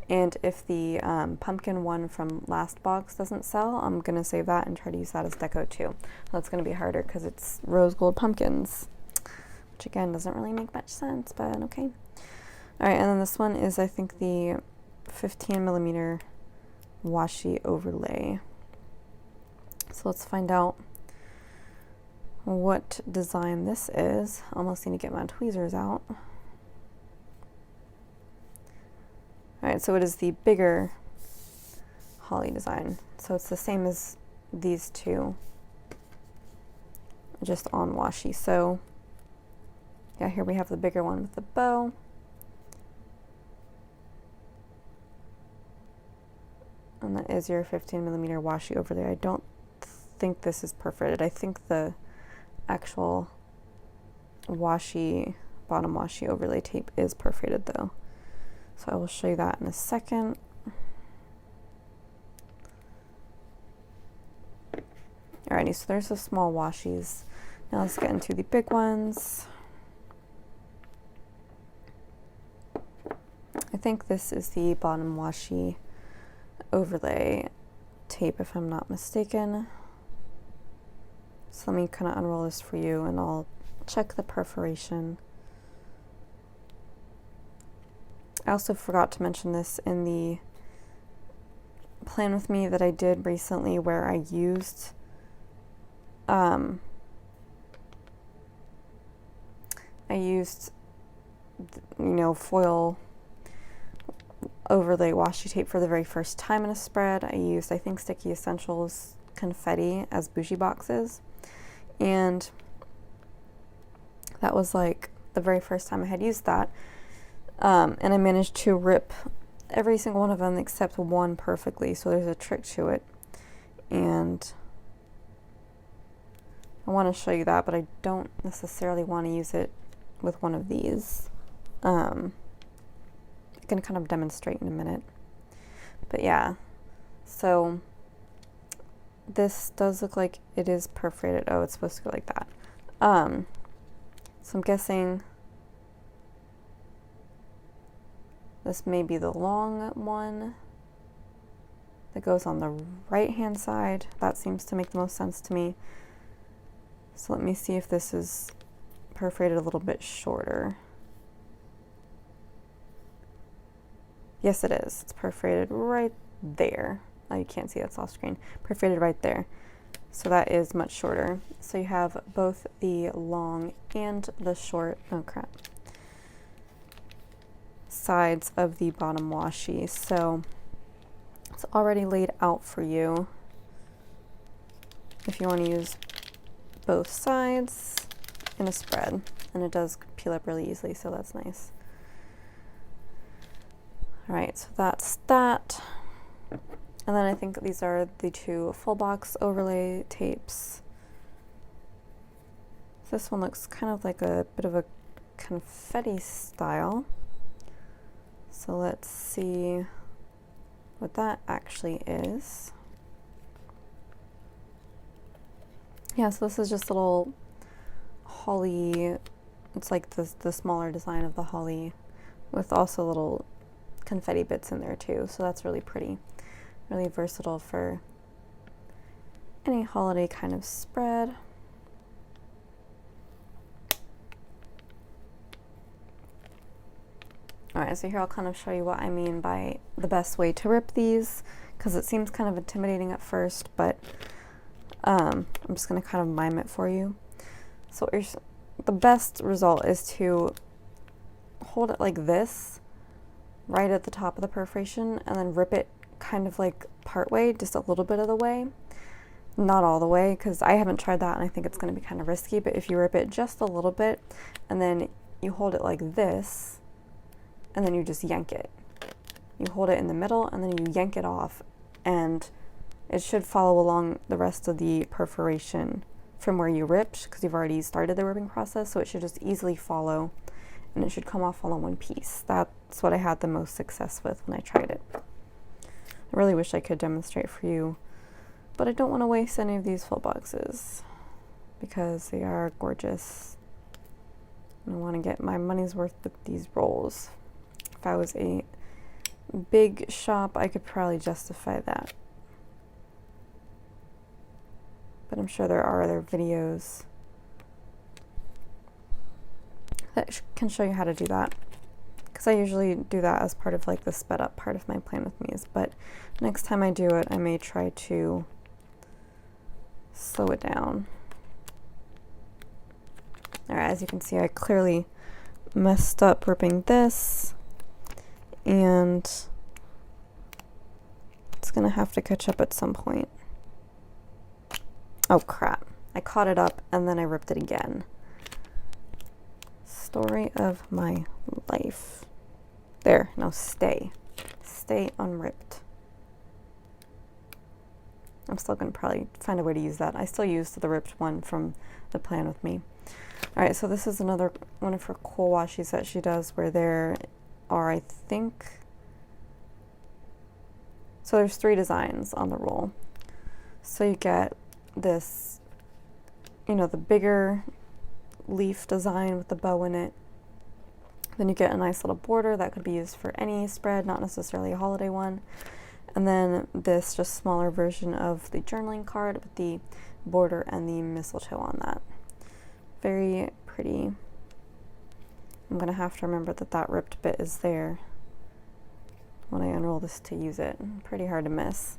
And if the pumpkin one from last box doesn't sell, I'm going to save that and try to use that as deco too. That's going to be harder because it's rose gold pumpkins, which again doesn't really make much sense, but okay. Alright, and then this one is, I think, the 15mm washi overlay. So let's find out what design this is. Almost need to get my tweezers out. Alright, so it is the bigger holly design. So it's the same as these two, just on washi. So yeah, here we have the bigger one with the bow. And that is your 15mm washi overlay. I don't think this is perforated. I think the actual washi, bottom washi overlay tape is perforated though. So I will show you that in a second. Alrighty, so there's the small washies. Now let's get into the big ones. I think this is the bottom washi overlay tape, if I'm not mistaken. So let me kind of unroll this for you and I'll check the perforation. I also forgot to mention this in the plan with me that I did recently, where I used foil overlay washi tape for the very first time in a spread. I used, I think, Sticky Essentials confetti as bougie boxes, and that was like the very first time I had used that. And I managed to rip every single one of them except one perfectly, so there's a trick to it. And I want to show you that, but I don't necessarily want to use it with one of these. I can kind of demonstrate in a minute. But yeah, so this does look like it is perforated. Oh, it's supposed to go like that. So I'm guessing this may be the long one that goes on the right hand side. That seems to make the most sense to me. So let me see if this is perforated a little bit shorter. Yes, it is. It's perforated right there. Oh, you can't see, that's off screen. Perforated right there. So that is much shorter. So you have both the long and the short, oh crap, sides of the bottom washi. So it's already laid out for you if you want to use both sides in a spread, and it does peel up really easily, so that's nice. Alright, so that's that. And then I think these are the two full box overlay tapes. This one looks kind of like a bit of a confetti style. So let's see what that actually is. Yeah, so this is just a little holly. It's like the smaller design of the holly with also little confetti bits in there too. So that's really pretty. Really versatile for any holiday kind of spread. Alright, so here I'll kind of show you what I mean by the best way to rip these, because it seems kind of intimidating at first, but I'm just going to kind of mime it for you. So the best result is to hold it like this, right at the top of the perforation, and then rip it kind of like part way, just a little bit of the way. Not all the way, because I haven't tried that and I think it's going to be kind of risky, but if you rip it just a little bit, and then you hold it like this, and then you just yank it. You hold it in the middle, and then you yank it off, and it should follow along the rest of the perforation from where you ripped, because you've already started the ripping process, so it should just easily follow, and it should come off all in one piece. That's what I had the most success with when I tried it. I really wish I could demonstrate for you, but I don't want to waste any of these full boxes because they are gorgeous. I want to get my money's worth with these rolls. If I was a big shop, I could probably justify that. But I'm sure there are other videos that can show you how to do that. Because I usually do that as part of like the sped up part of my plan with me's. But next time I do it, I may try to slow it down. Alright, as you can see, I clearly messed up ripping this, and it's gonna have to catch up at some point. Oh crap, I caught it up and then I ripped it again. Story of my life. There, now stay unripped. I'm still gonna probably find a way to use that. I still used the ripped one from the plan with me. Alright, so this is another one of her cool washies that she does, where there are, I think, so there's 3 designs on the roll. So you get this, you know, the bigger leaf design with the bow in it. Then you get a nice little border that could be used for any spread, not necessarily a holiday one. And then this just smaller version of the journaling card with the border and the mistletoe on that. Very pretty. I'm gonna have to remember that that ripped bit is there when I unroll this to use it. Pretty hard to miss.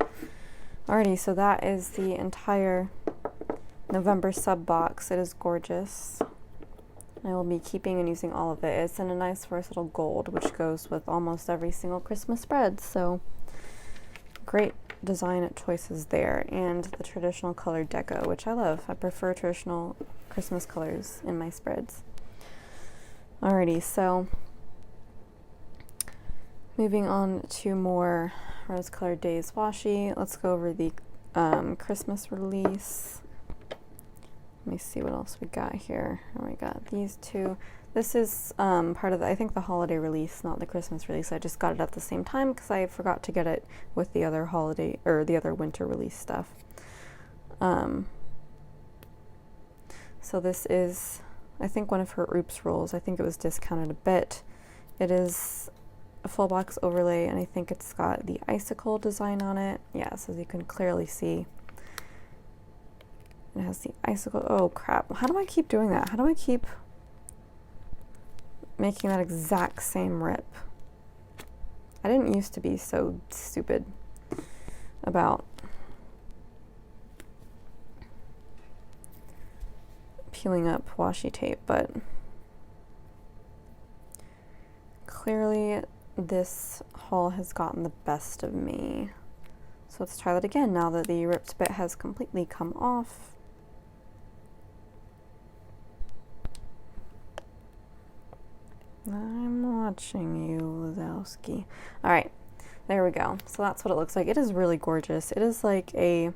Alrighty, so that is the entire November sub box. It is gorgeous. I will be keeping and using all of it. It's in a nice versatile gold, which goes with almost every single Christmas spread, so great design choices there. And the traditional colored deco, which I love. I prefer traditional Christmas colors in my spreads. Alrighty, so moving on to more Rose Colored Daze washi. Let's go over the Christmas release. Let me see what else we got here. Oh, we got these 2. This is part of the, I think, the holiday release, not the Christmas release. I just got it at the same time because I forgot to get it with the other holiday or the other winter release stuff. So this is, I think, one of her Oops rolls. I think it was discounted a bit. It is a full box overlay, and I think it's got the icicle design on it. Yes, as you can clearly see. It has the icicle. Oh crap. How do I keep doing that? How do I keep making that exact same rip? I didn't used to be so stupid about peeling up washi tape, but clearly this haul has gotten the best of me. So let's try that again now that the ripped bit has completely come off. I'm watching you, Lazowski. Alright, there we go. So that's what it looks like. It is really gorgeous. It is like a,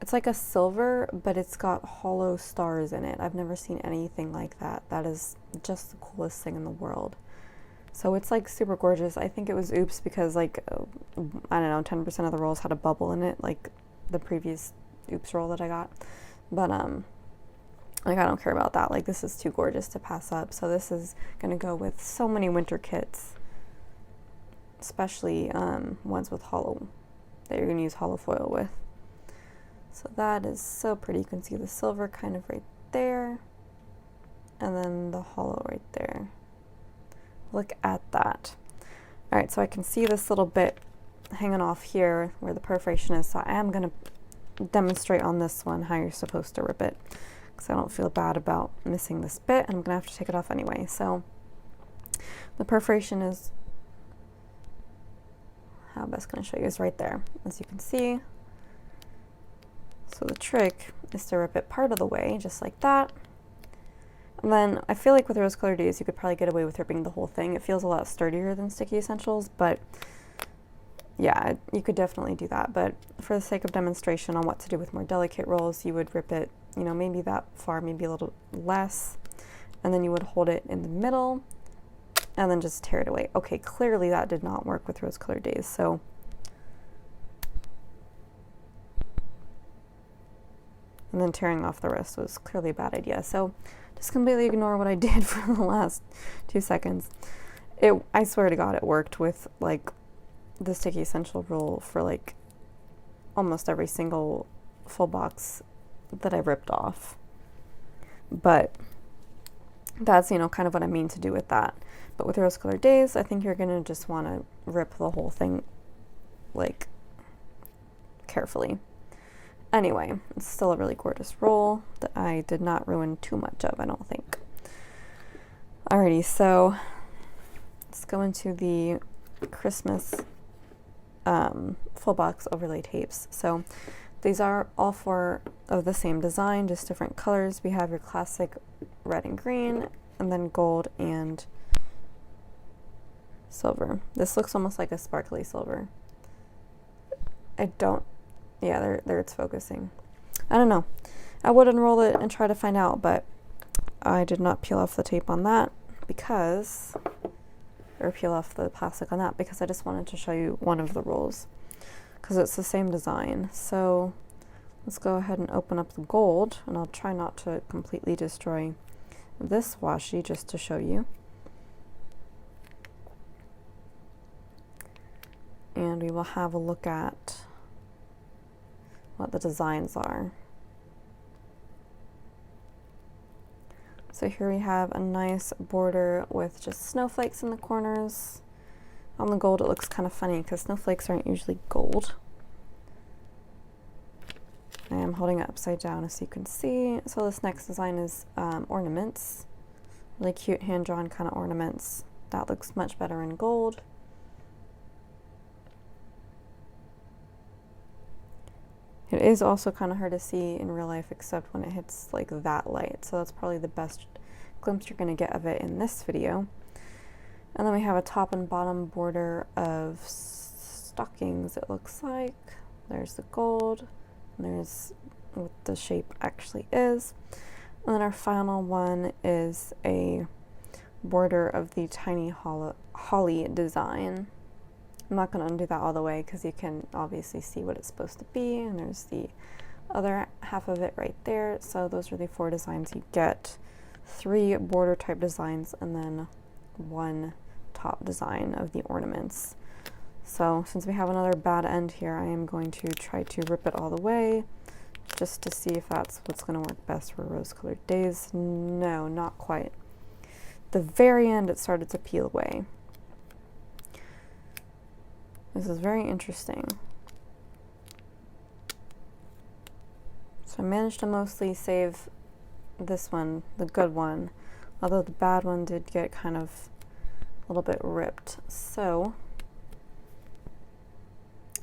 it's like a silver, but it's got hollow stars in it. I've never seen anything like that. That is just the coolest thing in the world. So it's like super gorgeous. I think it was oops because like, I don't know, 10% of the rolls had a bubble in it, like the previous oops roll that I got. But like, I don't care about that. Like, this is too gorgeous to pass up. So this is gonna go with so many winter kits, especially ones with hollow, that you're gonna use hollow foil with. So that is so pretty. You can see the silver kind of right there, and then the hollow right there. Look at that. All right, so I can see this little bit hanging off here where the perforation is. So I am gonna demonstrate on this one how you're supposed to rip it, because I don't feel bad about missing this bit, and I'm gonna have to take it off anyway. So the perforation is, how I'm best gonna show you, is right there, as you can see. So the trick is to rip it part of the way, just like that. And then I feel like with Rose Colored Daze, you could probably get away with ripping the whole thing. It feels a lot sturdier than Sticky Essentials, but yeah, you could definitely do that. But for the sake of demonstration on what to do with more delicate rolls, you would rip it, you know, maybe that far, maybe a little less, and then you would hold it in the middle and then just tear it away. Okay, clearly that did not work with Rose Colored Daze, so and then tearing off the rest was clearly a bad idea. So just completely ignore what I did for the last 2 seconds. I swear to God, it worked with like the Sticky Essential roll for like almost every single full box that I ripped off. But that's, you know, kind of what I mean to do with that. But with Rose Colored Daze, I think you're going to just want to rip the whole thing, like, carefully. Anyway, it's still a really gorgeous roll that I did not ruin too much of, I don't think. Alrighty, so let's go into the Christmas full box overlay tapes. So these are all 4 of the same design, just different colors. We have your classic red and green, and then gold and silver. This looks almost like a sparkly silver. Yeah, there it's focusing. I don't know. I would unroll it and try to find out, but I did not peel off the tape on that or peel off the plastic on that because I just wanted to show you one of the rolls because it's the same design. So let's go ahead and open up the gold, and I'll try not to completely destroy this washi just to show you. And we will have a look at what the designs are. So here we have a nice border with just snowflakes in the corners. On the gold it looks kind of funny because snowflakes aren't usually gold. I am holding it upside down as you can see. So this next design is ornaments. Really cute hand-drawn kind of ornaments. That looks much better in gold. It is also kind of hard to see in real life except when it hits like that light. So that's probably the best glimpse you're going to get of it in this video. And then we have a top and bottom border of stockings, it looks like. There's the gold. And there's what the shape actually is. And then our final one is a border of the tiny holly design. I'm not going to undo that all the way because you can obviously see what it's supposed to be, and there's the other half of it right there. So those are the 4 designs you get. 3 border type designs and then 1 top design of the ornaments. So since we have another bad end here, I am going to try to rip it all the way just to see if that's what's going to work best for Rose Colored Daze. No, not quite. The very end it started to peel away. This is very interesting. So I managed to mostly save this one, the good one, although the bad one did get kind of a little bit ripped. So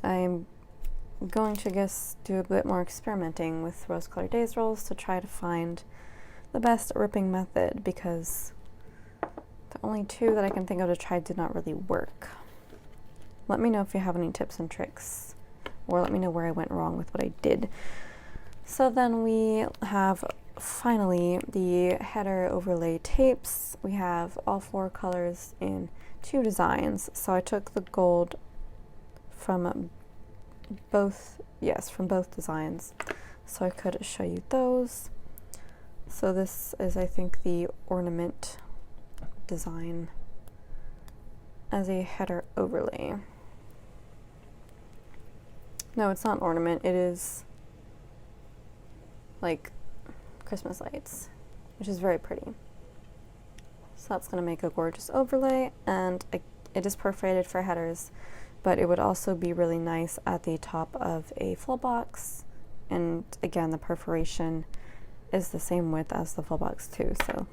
I'm going to, I guess, do a bit more experimenting with Rose Colored Daze rolls to try to find the best ripping method because the only 2 that I can think of to try did not really work. Let me know if you have any tips and tricks, or let me know where I went wrong with what I did. So then we have finally the header overlay tapes. We have all 4 colors in 2 designs. So I took the gold from both designs so I could show you those. So this is, I think, the ornament design as a header overlay. No, it's not an ornament, it is like Christmas lights, which is very pretty. So that's going to make a gorgeous overlay, and it is perforated for headers, but it would also be really nice at the top of a full box. And again, the perforation is the same width as the full box too, so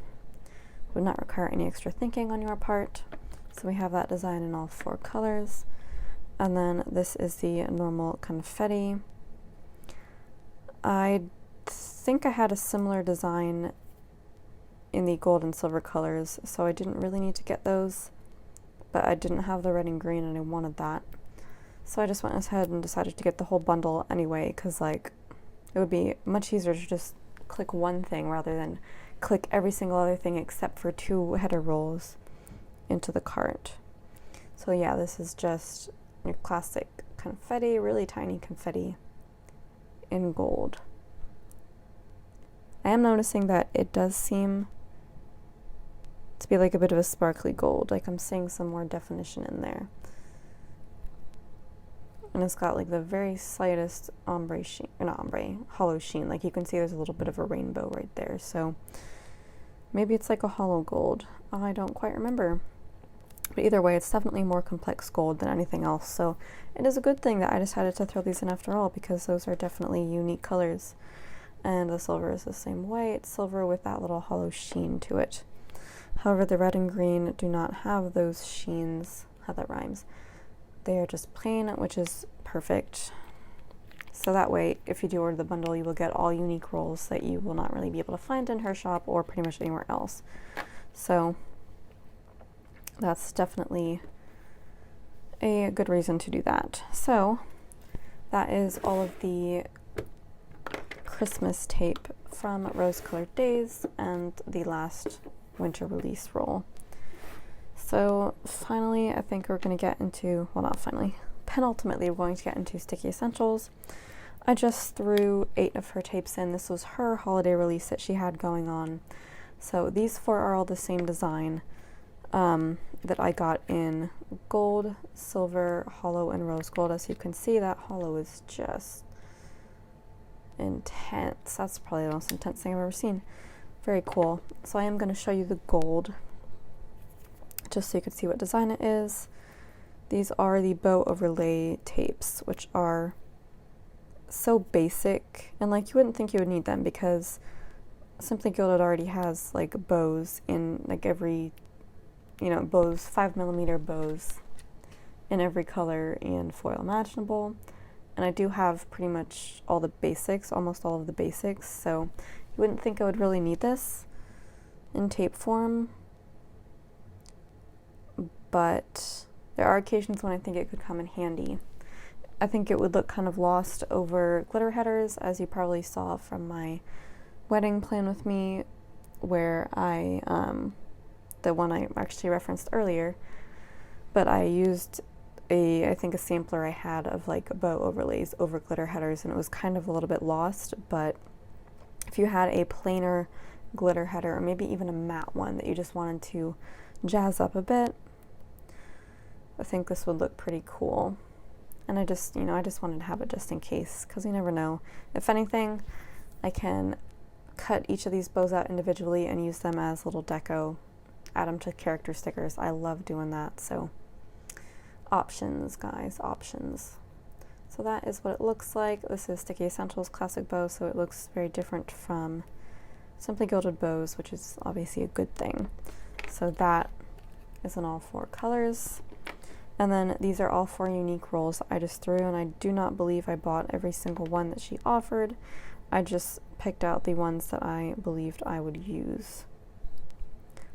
would not require any extra thinking on your part. So we have that design in all 4 colors. And then this is the normal confetti. I think I had a similar design in the gold and silver colors, so I didn't really need to get those, but I didn't have the red and green and I wanted that. So I just went ahead and decided to get the whole bundle anyway, because like it would be much easier to just click one thing rather than click every single other thing except for 2 header rolls into the cart. So yeah, this is just your classic confetti, really tiny confetti in gold. I am noticing that it does seem to be like a bit of a sparkly gold. Like I'm seeing some more definition in there. And it's got like the very slightest ombre sheen, or not ombre, hollow sheen. Like you can see there's a little bit of a rainbow right there. So maybe it's like a hollow gold. I don't quite remember. But either way, it's definitely more complex gold than anything else. So it is a good thing that I decided to throw these in after all, because those are definitely unique colors. And the silver is the same way. It's silver with that little hollow sheen to it. However, the red and green do not have those sheens. How that rhymes. They are just plain, which is perfect. So that way, if you do order the bundle, you will get all unique rolls that you will not really be able to find in her shop or pretty much anywhere else. So that's definitely a good reason to do that. So that is all of the Christmas tape from Rose Colored Daze and the last winter release roll. So finally, I think we're going to get into, well, not finally, penultimately, we're going to get into Sticky Essentials. I just threw 8 of her tapes in. This was her holiday release that she had going on. So these 4 are all the same design that I got in gold, silver, hollow, and rose gold. As you can see, that hollow is just intense. That's probably the most intense thing I've ever seen. Very cool. So I am going to show you the gold, just so you can see what design it is. These are the bow overlay tapes, which are so basic, and like you wouldn't think you would need them, because Simply Gilded already has like bows in like every, you know, bows, 5mm bows in every color and foil imaginable. And I do have pretty much all the basics, almost all of the basics, so you wouldn't think I would really need this in tape form. But there are occasions when I think it could come in handy. I think it would look kind of lost over glitter headers, as you probably saw from my wedding plan with me, where I, the one I actually referenced earlier, but I used I think a sampler I had of like bow overlays over glitter headers, and it was kind of a little bit lost. But if you had a plainer glitter header, or maybe even a matte one that you just wanted to jazz up a bit, I think this would look pretty cool. And I just wanted to have it just in case, because you never know. If anything, I can cut each of these bows out individually and use them as little deco, add them to character stickers. I love doing that. So options, guys, options. So that is what it looks like. This is Sticky Essentials Classic Bow, so it looks very different from Simply Gilded bows, which is obviously a good thing. So that is in all 4 colors. And then these are all 4 unique rolls I just threw, and I do not believe I bought every single one that she offered. I just picked out the ones that I believed I would use.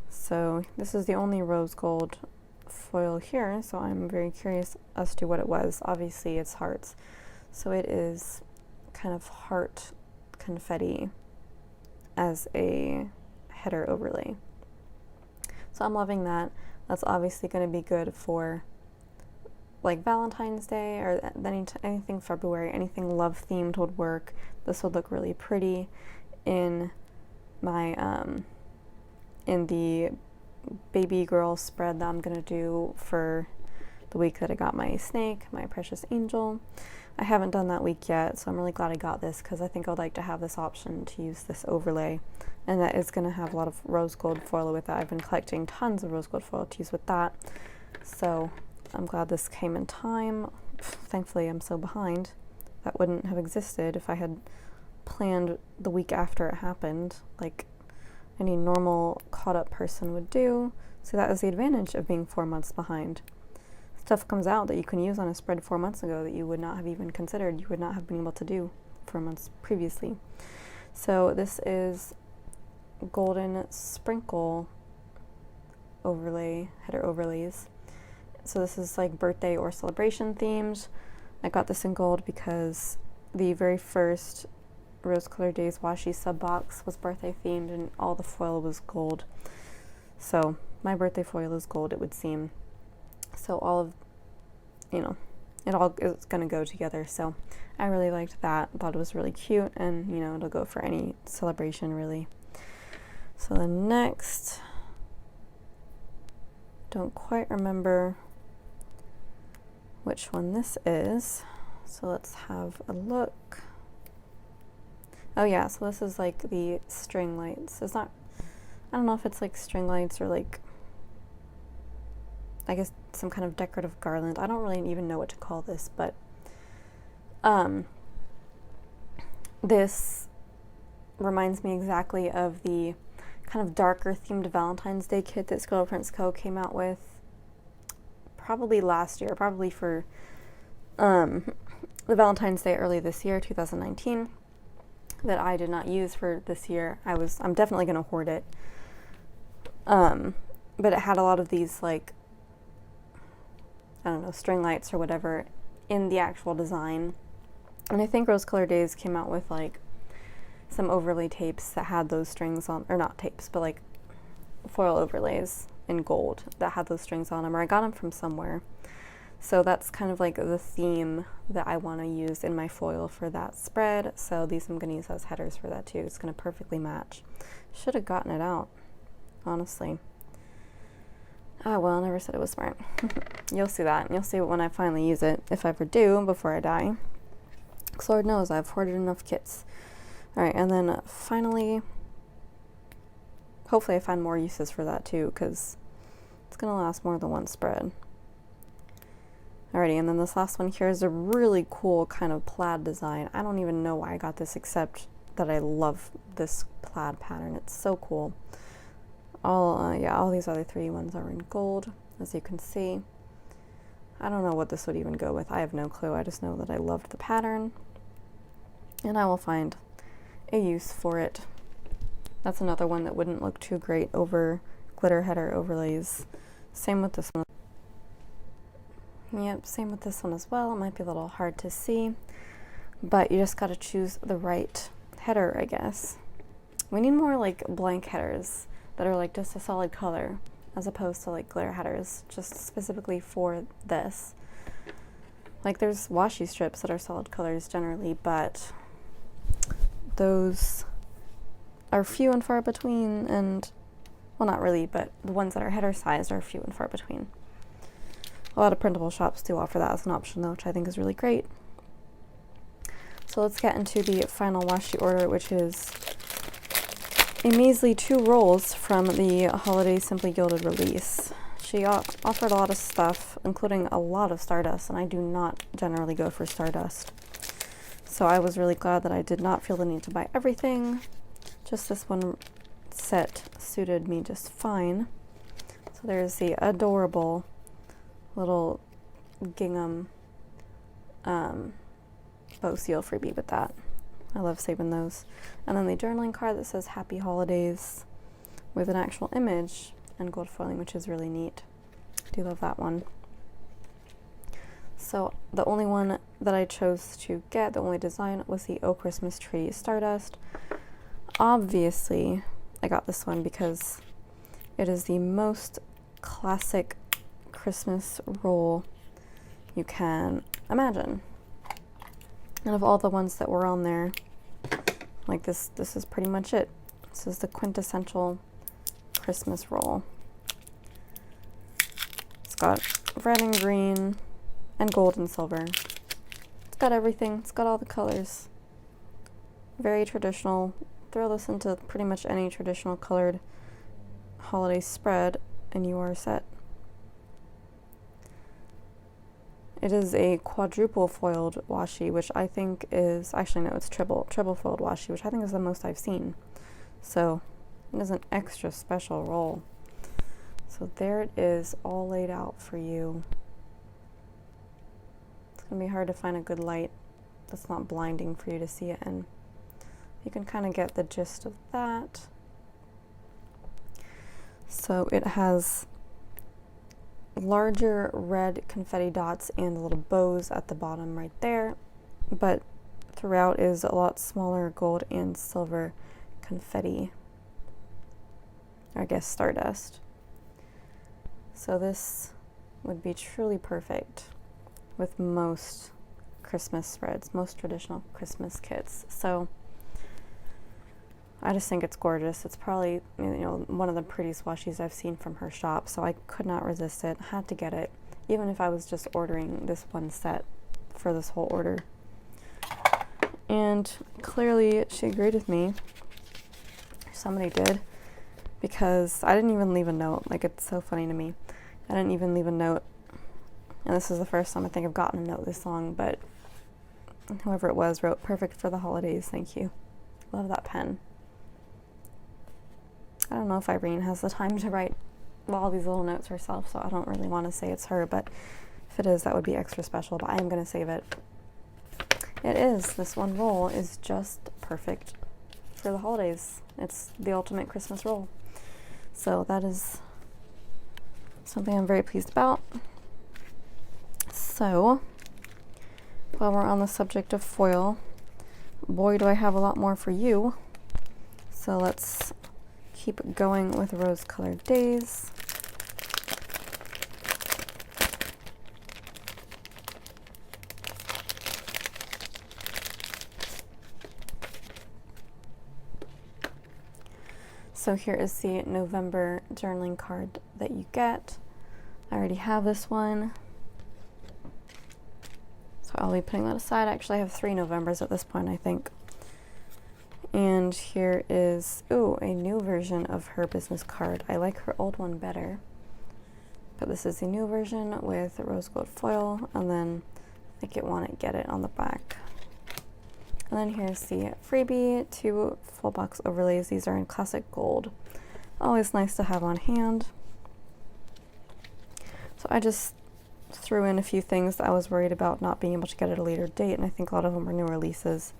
So this is the only rose gold foil here, so I'm very curious as to what it was. Obviously it's hearts, so it is kind of heart confetti as a header overlay. So I'm loving that. That's obviously going to be good for like Valentine's Day, or anything February, anything love themed would work. This would look really pretty in my in the baby girl spread that I'm gonna do for the week that I got my snake, my precious angel. I haven't done that week yet, so I'm really glad I got this, because I think I would like to have this option to use this overlay, and that is going to have a lot of rose gold foil with it. I've been collecting tons of rose gold foil to use with that, so I'm glad this came in time. Thankfully, I'm so behind. That wouldn't have existed if I had planned the week after it happened, like any normal caught up person would do. So that is the advantage of being 4 months behind. Stuff comes out that you can use on a spread 4 months ago that you would not have even considered, you would not have been able to do 4 months previously. So this is golden sprinkle overlay, header overlays. So this is like birthday or celebration themed. I got this in gold because the very first Rose Colored Daze washi sub box was birthday themed, and all the foil was gold. So my birthday foil is gold, it would seem. So all of, it all is going to go together. So I really liked that. Thought it was really cute, and it'll go for any celebration really. So the next don't quite remember which one this is. So let's have a look. Oh yeah, so this is like the string lights. It's not, I don't know if it's like string lights or like, I guess some kind of decorative garland. I don't really even know what to call this, but this reminds me exactly of the kind of darker themed Valentine's Day kit that Colored Prints Co. came out with probably last year, probably for the Valentine's Day early this year, 2019, that I did not use for this year. I'm definitely going to hoard it. But it had a lot of these, like, I don't know, string lights or whatever in the actual design. And I think Colored Daze came out with like some overlay tapes that had those strings on, or not tapes, but like foil overlays in gold that had those strings on them, or I got them from somewhere. So that's kind of like the theme that I want to use in my foil for that spread. So these I'm going to use as headers for that too. It's going to perfectly match. Should have gotten it out, honestly. Oh, well, I never said it was smart. You'll see that. You'll see it when I finally use it, if I ever do, before I die. Because Lord knows I've hoarded enough kits. Alright, and then finally, hopefully I find more uses for that too, because it's going to last more than one spread. Alrighty, and then this last one here is a really cool kind of plaid design. I don't even know why I got this, except that I love this plaid pattern. It's so cool. All these other three ones are in gold, as you can see. I don't know what this would even go with. I have no clue. I just know that I loved the pattern, and I will find a use for it. That's another one that wouldn't look too great over glitter header overlays. Same with this one. Yep, same with this one as well. It might be a little hard to see, but you just got to choose the right header, I guess. We need more like blank headers that are like just a solid color, as opposed to like glitter headers, just specifically for this. Like there's washi strips that are solid colors generally, but those are few and far between, and, well, not really, but the ones that are header sized are few and far between. A lot of printable shops do offer that as an option though, which I think is really great. So let's get into the final washi order, which is a measly 2 rolls from the Holiday Simply Gilded release. She offered a lot of stuff, including a lot of Stardust, and I do not generally go for Stardust. So I was really glad that I did not feel the need to buy everything. Just this one set suited me just fine. So there's the adorable little gingham bow seal freebie with that. I love saving those. And then the journaling card that says Happy Holidays with an actual image and gold foiling, which is really neat. Do love that one. So the only one that I chose to get, the only design, was the Oh Christmas Tree Stardust. Obviously, I got this one because it is the most classic Christmas roll you can imagine. And of all the ones that were on there, like this is pretty much it. This is the quintessential Christmas roll. It's got red and green and gold and silver. It's got everything. It's got all the colors. Very traditional. Throw this into pretty much any traditional colored holiday spread and you are set. It is a quadruple foiled washi, which I think is, actually no, it's triple foiled washi, which I think is the most I've seen. So it is an extra special roll. So there it is, all laid out for you. It's going to be hard to find a good light that's not blinding for you to see it in. You can kind of get the gist of that. So it has larger red confetti dots and little bows at the bottom right there, but throughout is a lot smaller gold and silver confetti, or I guess stardust. So this would be truly perfect with most Christmas spreads, most traditional Christmas kits. So I just think it's gorgeous. It's probably, you know, one of the prettiest washi's I've seen from her shop, so I could not resist it. Had to get it, even if I was just ordering this one set for this whole order. And clearly she agreed with me. Somebody did, because I didn't even leave a note. Like, it's so funny to me. I didn't even leave a note, and this is the first time I think I've gotten a note this long, but whoever it was wrote, "Perfect for the holidays, thank you." Love that pen. I don't know if Irene has the time to write all these little notes herself, so I don't really want to say it's her, but if it is, that would be extra special, but I am going to save it. It is. This one roll is just perfect for the holidays. It's the ultimate Christmas roll. So that is something I'm very pleased about. So, while we're on the subject of foil, boy, do I have a lot more for you. So let's keep going with Rose Colored Daze. So here is the November journaling card that you get. I already have this one, so I'll be putting that aside. Actually, I have 3 Novembers at this point, I think. And here is, ooh, a new version of her business card. I like her old one better, but this is the new version with rose gold foil, and then I think it want it, get it on the back. And then here's the freebie, 2 full box overlays. These are in classic gold. Always nice to have on hand. So I just threw in a few things that I was worried about not being able to get at a later date, and I think a lot of them are new releases.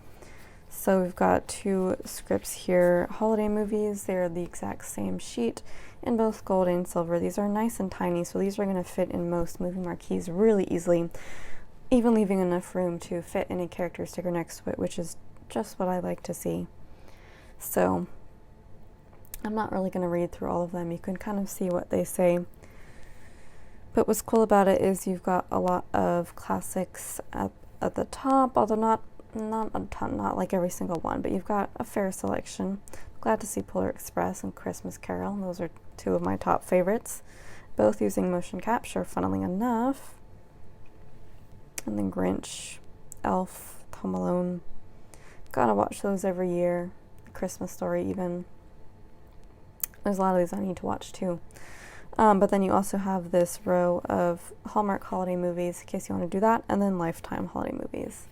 So we've got 2 scripts here, holiday movies. They're the exact same sheet in both gold and silver. These are nice and tiny, so these are going to fit in most movie marquees really easily, even leaving enough room to fit any character sticker next to it, which is just what I like to see. So I'm not really going to read through all of them. You can kind of see what they say. But what's cool about it is you've got a lot of classics at the top, although not a ton, not like every single one, but you've got a fair selection. Glad to see Polar Express and Christmas Carol. Those are 2 of my top favorites, both using motion capture, funnily enough. And then Grinch, Elf, Home Alone. Gotta watch those every year. The Christmas Story even. There's a lot of these I need to watch too. But then you also have this row of Hallmark holiday movies, in case you want to do that, and then Lifetime holiday movies.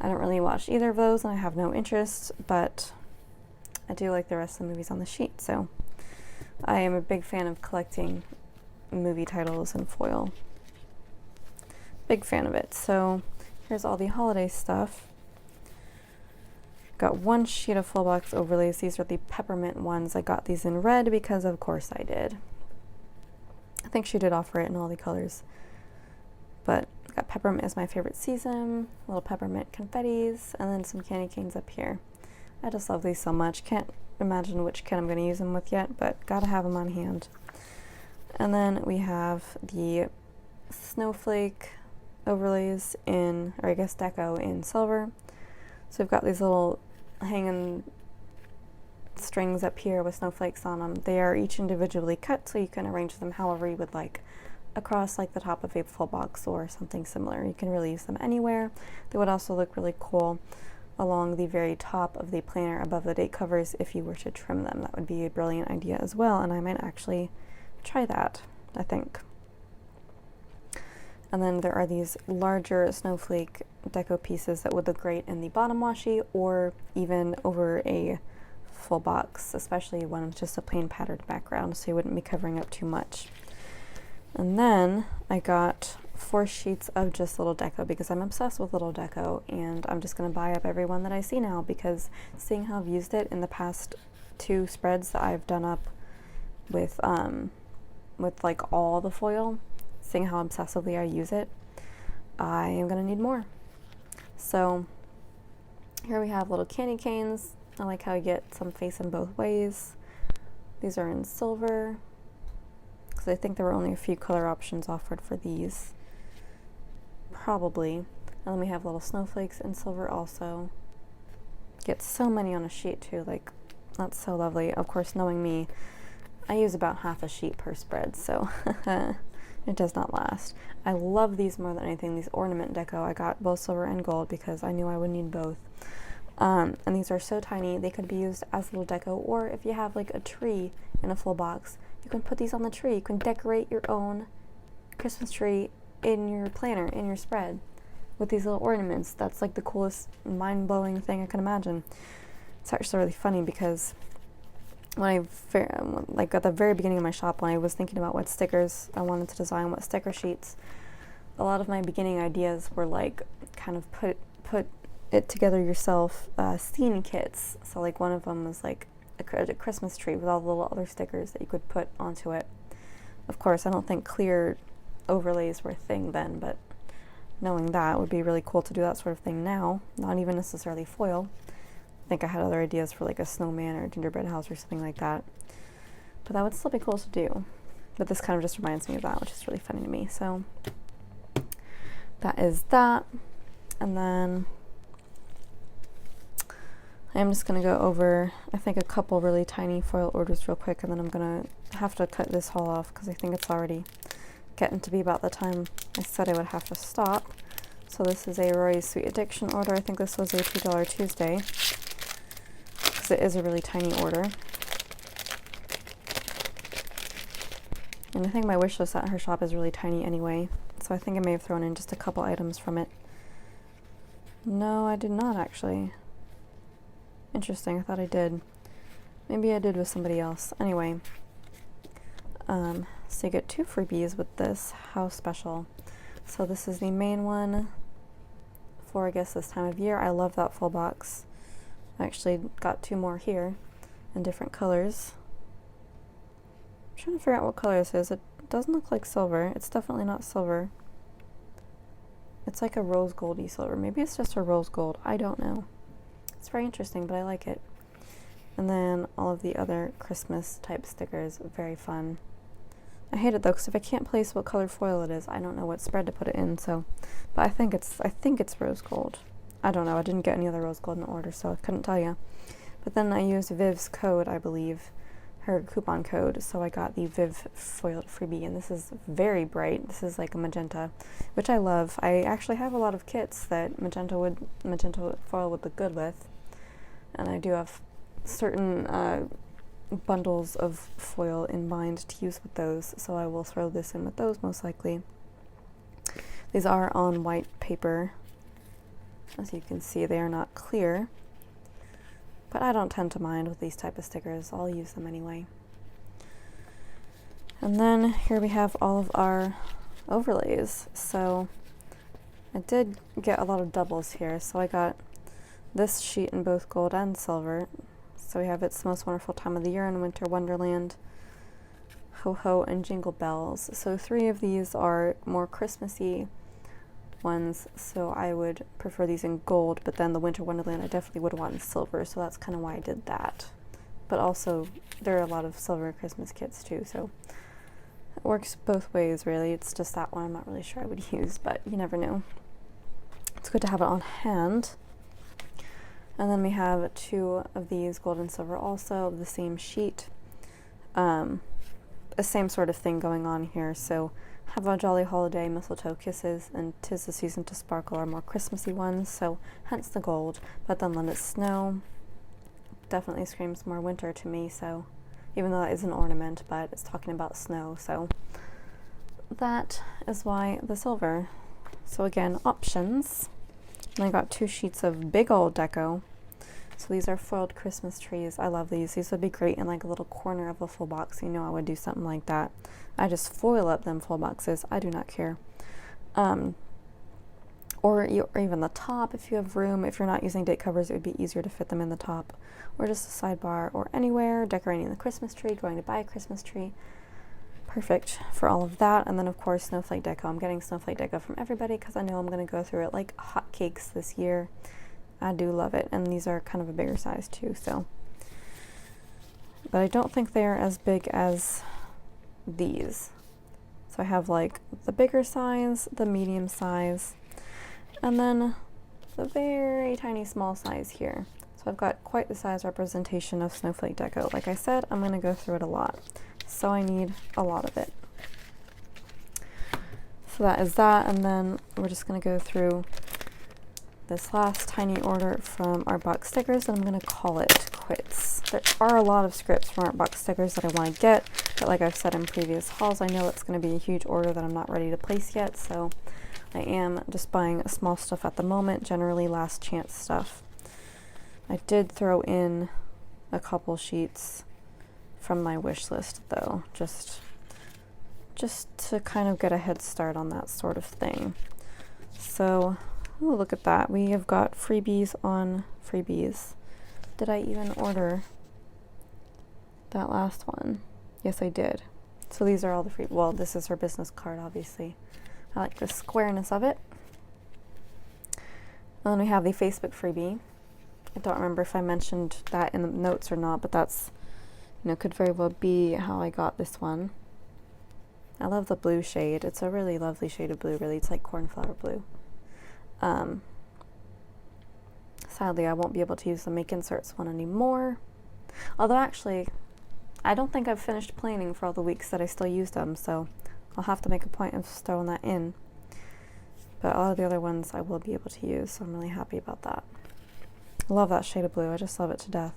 I don't really watch either of those, and I have no interest, but I do like the rest of the movies on the sheet, so I am a big fan of collecting movie titles in foil. Big fan of it. So here's all the holiday stuff. Got 1 sheet of full box overlays. These are the peppermint ones. I got these in red because of course I did. I think she did offer it in all the colors. But got peppermint as my favorite season, little peppermint confettis, and then some candy canes up here. I just love these so much. Can't imagine which kit I'm going to use them with yet, but gotta have them on hand. And then we have the snowflake overlays in, or I guess deco in silver. So we've got these little hanging strings up here with snowflakes on them. They are each individually cut, so you can arrange them however you would like, across like the top of a full box or something similar. You can really use them anywhere. They would also look really cool along the very top of the planner above the date covers if you were to trim them. That would be a brilliant idea as well, and I might actually try that, I think. And then there are these larger snowflake deco pieces that would look great in the bottom washi or even over a full box, especially when it's just a plain patterned background, so you wouldn't be covering up too much. And then I got 4 sheets of just little deco because I'm obsessed with little deco, and I'm just going to buy up every one that I see now because seeing how I've used it in the past 2 spreads that I've done up with like all the foil, seeing how obsessively I use it, I am going to need more. So here we have little candy canes. I like how you get some face in both ways. These are in silver, because I think there were only a few color options offered for these. Probably. And then we have little snowflakes in silver also. Get so many on a sheet too, like That's so lovely. Of course, knowing me, I use about half a sheet per spread, so it does not last. I love these more than anything, these ornament deco. I got both silver and gold because I knew I would need both. And these are so tiny, they could be used as little deco, or if you have like a tree in a full box, you can put these on the tree. You can decorate your own Christmas tree in your planner, in your spread, with these little ornaments. That's like the coolest, mind-blowing thing I can imagine. It's actually really funny because when like at the very beginning of my shop, when I was thinking about what stickers I wanted to design, what sticker sheets, a lot of my beginning ideas were like kind of put it together yourself scene kits. So like one of them was like a Christmas tree with all the little other stickers that you could put onto it. Of course, I don't think clear overlays were a thing then, but knowing that would be really cool to do that sort of thing now, not even necessarily foil. I think I had other ideas for like a snowman or a gingerbread house or something like that, but that would still be cool to do. But this kind of just reminds me of that, which is really funny to me. So that is that. And then I'm just going to go over, I think, a couple really tiny foil orders real quick, and then I'm going to have to cut this haul off because I think it's already getting to be about the time I said I would have to stop. So this is a Rory's Sweet Addiction order. I think this was a $2 Tuesday because it is a really tiny order. And I think my wish list at her shop is really tiny anyway, so I think I may have thrown in just a couple items from it. No, I did not actually. Interesting, I thought I did. Maybe I did with somebody else. Anyway, so you get 2 freebies with this. How special. So this is the main one for, I guess, this time of year. I love that full box. I actually got 2 more here in different colors. I'm trying to figure out what color this is. It doesn't look like silver. It's definitely not silver. It's like a rose goldy silver. Maybe it's just a rose gold. I don't know. It's very interesting, but I like it. And then all of the other Christmas type stickers, very fun. I hate it though, because if I can't place what color foil it is, I don't know what spread to put it in. So, but I think it's rose gold. I don't know. I didn't get any other rose gold in the order, so I couldn't tell you. But then I used Viv's code, I believe, her coupon code. So I got the Viv foiled freebie, and this is very bright. This is like a magenta, which I love. I actually have a lot of kits that magenta foil would look good with. And I do have certain bundles of foil in mind to use with those, so I will throw this in with those most likely. These are on white paper. As you can see, they are not clear, but I don't tend to mind with these type of stickers. I'll use them anyway. And then here we have all of our overlays. So I did get a lot of doubles here, so I got this sheet in both gold and silver. So we have It's the Most Wonderful Time of the Year in Winter Wonderland, Ho Ho, and Jingle Bells. So 3 of these are more Christmassy ones, so I would prefer these in gold, but then the Winter Wonderland I definitely would want in silver, so that's kind of why I did that. But also there are a lot of silver Christmas kits too, so it works both ways really. It's just that one I'm not really sure I would use, but you never know. It's good to have it on hand. And then we have 2 of these gold and silver also of the same sheet. The same sort of thing going on here. So Have a Jolly Holiday, Mistletoe Kisses, and 'Tis the Season to Sparkle are more Christmassy ones, so hence the gold. But then Let It Snow definitely screams more winter to me, so even though that is an ornament, but it's talking about snow, so that is why the silver. So again, options. And I got 2 sheets of big old deco. So these are foiled Christmas trees. I love these. These would be great in like a little corner of a full box. You know, I would do something like that. I just foil up them full boxes. I do not care. Or even the top if you have room. If you're not using date covers, it would be easier to fit them in the top. Or just a sidebar or anywhere. Decorating the Christmas tree, going to buy a Christmas tree. Perfect for all of that. And then of course snowflake deco. I'm getting snowflake deco from everybody because I know I'm going to go through it like hotcakes this year. I do love it, and these are kind of a bigger size too, so. But I don't think they are as big as these. So I have like the bigger size, the medium size, and then the very tiny small size here. So So I've got quite the size representation of snowflake deco. Like I said, I'm going to go through it a lot, so I need a lot of it. So that is that, and then we're just going to go through this last tiny order from our box stickers, and I'm going to call it quits. There are a lot of scripts from our box stickers that I want to get, but like I've said in previous hauls, I know it's going to be a huge order that I'm not ready to place yet, so I am just buying small stuff at the moment, generally last chance stuff. I did throw in a couple sheets from my wish list though, just to kind of get a head start on that sort of thing. So, oh, look at that. We have got freebies on freebies. Did I even order that last one? Yes, I did. So these are all the free, well, this is her business card, obviously. I like the squareness of it. And then we have the Facebook freebie. I don't remember if I mentioned that in the notes or not, but that's, you know, could very well be how I got this one. I love the blue shade. It's a really lovely shade of blue, really. It's like cornflower blue. Sadly, I won't be able to use the Make Inserts one anymore. Although, actually, I don't think I've finished planning for all the weeks that I still use them, so I'll have to make a point of throwing that in. But all of the other ones I will be able to use, so I'm really happy about that. I love that shade of blue. I just love it to death.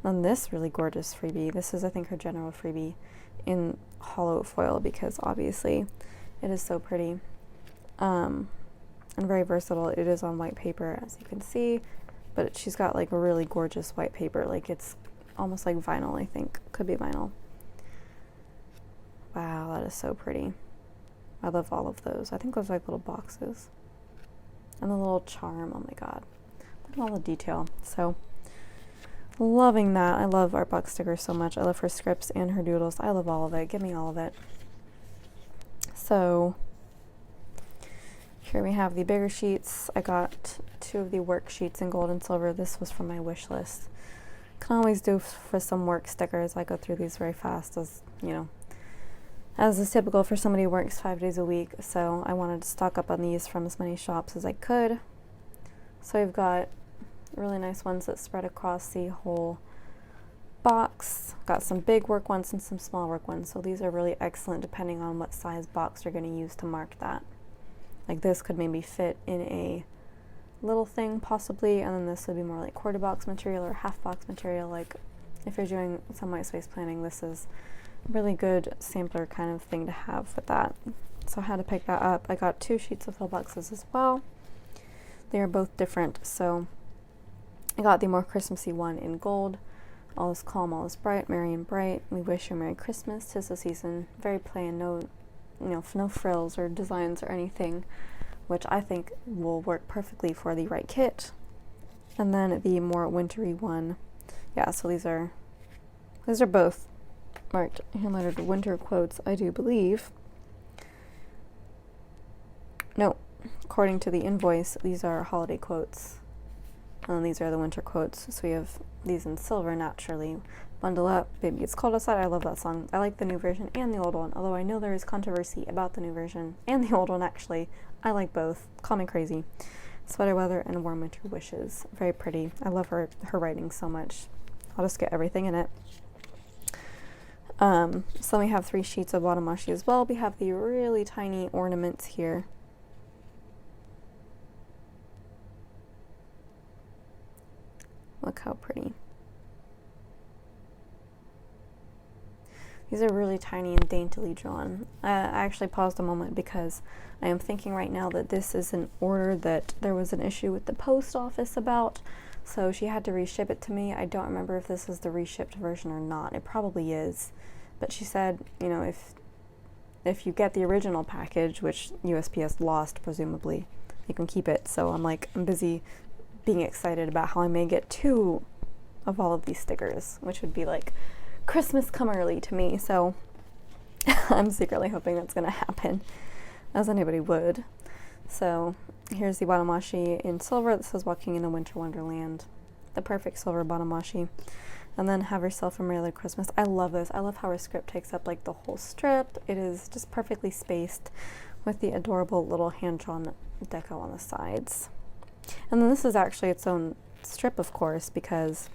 And this really gorgeous freebie. This is, I think, her general freebie in hollow foil, because obviously it is so pretty and very versatile. It is on white paper, as you can see, but she's got like a really gorgeous white paper. Like it's almost like vinyl, I think. Could be vinyl. Wow, that is so pretty. I love all of those. I think those are like little boxes. And the little charm, oh my god. Look at all the detail. So, loving that. I love our box stickers so much. I love her scripts and her doodles. I love all of it. Give me all of it. So, here we have the bigger sheets. I got 2 of the worksheets in gold and silver. This was from my wish list. Can always do for some work stickers. I go through these very fast, as you know, as is typical for somebody who works 5 days a week. So I wanted to stock up on these from as many shops as I could. So we've got really nice ones that spread across the whole box. Got some big work ones and some small work ones. So these are really excellent depending on what size box you're going to use to mark that. Like this could maybe fit in a little thing possibly, and then this would be more like quarter box material or half box material. Like if you're doing some white space planning, this is a really good sampler kind of thing to have with that. So I had to pick that up. I got 2 sheets of full boxes as well. They are both different. So I got the more Christmassy one in gold. All is calm, all is bright, merry and bright. We wish you a Merry Christmas. 'Tis the season. Very plain, no frills or designs or anything, which I think will work perfectly for the right kit. And then the more wintry one, yeah, so these are both marked hand-lettered winter quotes, I do believe. No, according to the invoice, these are holiday quotes, and these are the winter quotes. So we have these in silver, naturally. Bundle up, baby, it's cold outside. I love that song. I like the new version and the old one, although I know there is controversy about the new version and the old one, actually. I like both. Call me crazy. Sweater weather and warm winter wishes. Very pretty. I love her writing so much. I'll just get everything in it. So we have 3 sheets of bottom washi as well. We have the really tiny ornaments here. Look how pretty. These are really tiny and daintily drawn. I actually paused a moment because I am thinking right now that this is an order that there was an issue with the post office about, so she had to reship it to me. I don't remember if this is the reshipped version or not. It probably is, but she said, you know, if you get the original package, which USPS lost presumably, you can keep it. So I'm busy being excited about how I may get 2 of all of these stickers, which would be like Christmas come early to me, so I'm secretly hoping that's going to happen, as anybody would. So here's the bottom washi in silver. This is Walking in a Winter Wonderland, the perfect silver bottom washi. And then Have Yourself a Merry Christmas. I love this. I love how her script takes up like the whole strip. It is just perfectly spaced with the adorable little hand-drawn deco on the sides. And then this is actually its own strip, of course, because,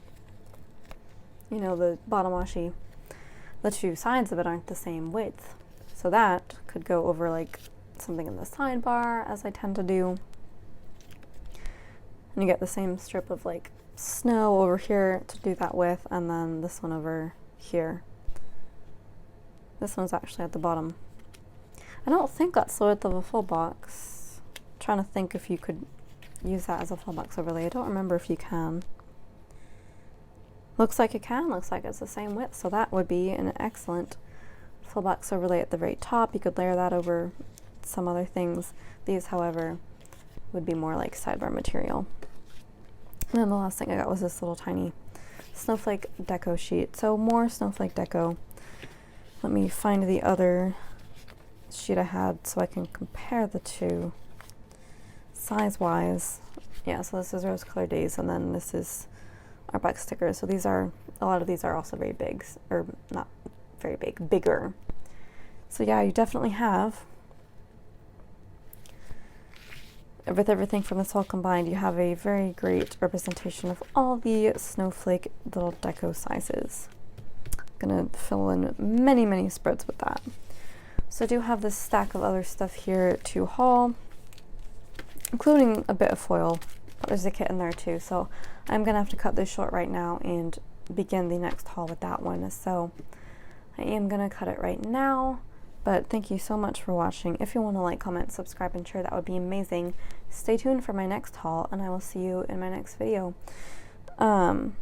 you know, the bottom washi, the two sides of it aren't the same width. So that could go over like something in the sidebar, as I tend to do. And you get the same strip of like snow over here to do that with, and then this one over here. This one's actually at the bottom. I don't think that's the width of a full box. I'm trying to think if you could use that as a full box overlay. I don't remember if you can. Looks like you can, looks like it's the same width, so that would be an excellent full box overlay at the very top. You could layer that over some other things. These, however, would be more like sidebar material. And then the last thing I got was this little tiny snowflake deco sheet. So more snowflake deco. Let me find the other sheet I had so I can compare the two size-wise. Yeah, so this is Rose Colored Daze, and then this is our back stickers. So these are, a lot of these are also very big, or not very big, bigger. So yeah, you definitely have, with everything from this all combined, you have a very great representation of all the snowflake little deco sizes. I'm gonna fill in many, many spreads with that. So I do have this stack of other stuff here to haul, including a bit of foil, but there's a kit in there too. So I'm gonna have to cut this short right now and begin the next haul with that one. So I am gonna cut it right now, but thank you so much for watching. If you want to like, comment, subscribe, and share, that would be amazing. Stay tuned for my next haul, and I will see you in my next video. Ciao.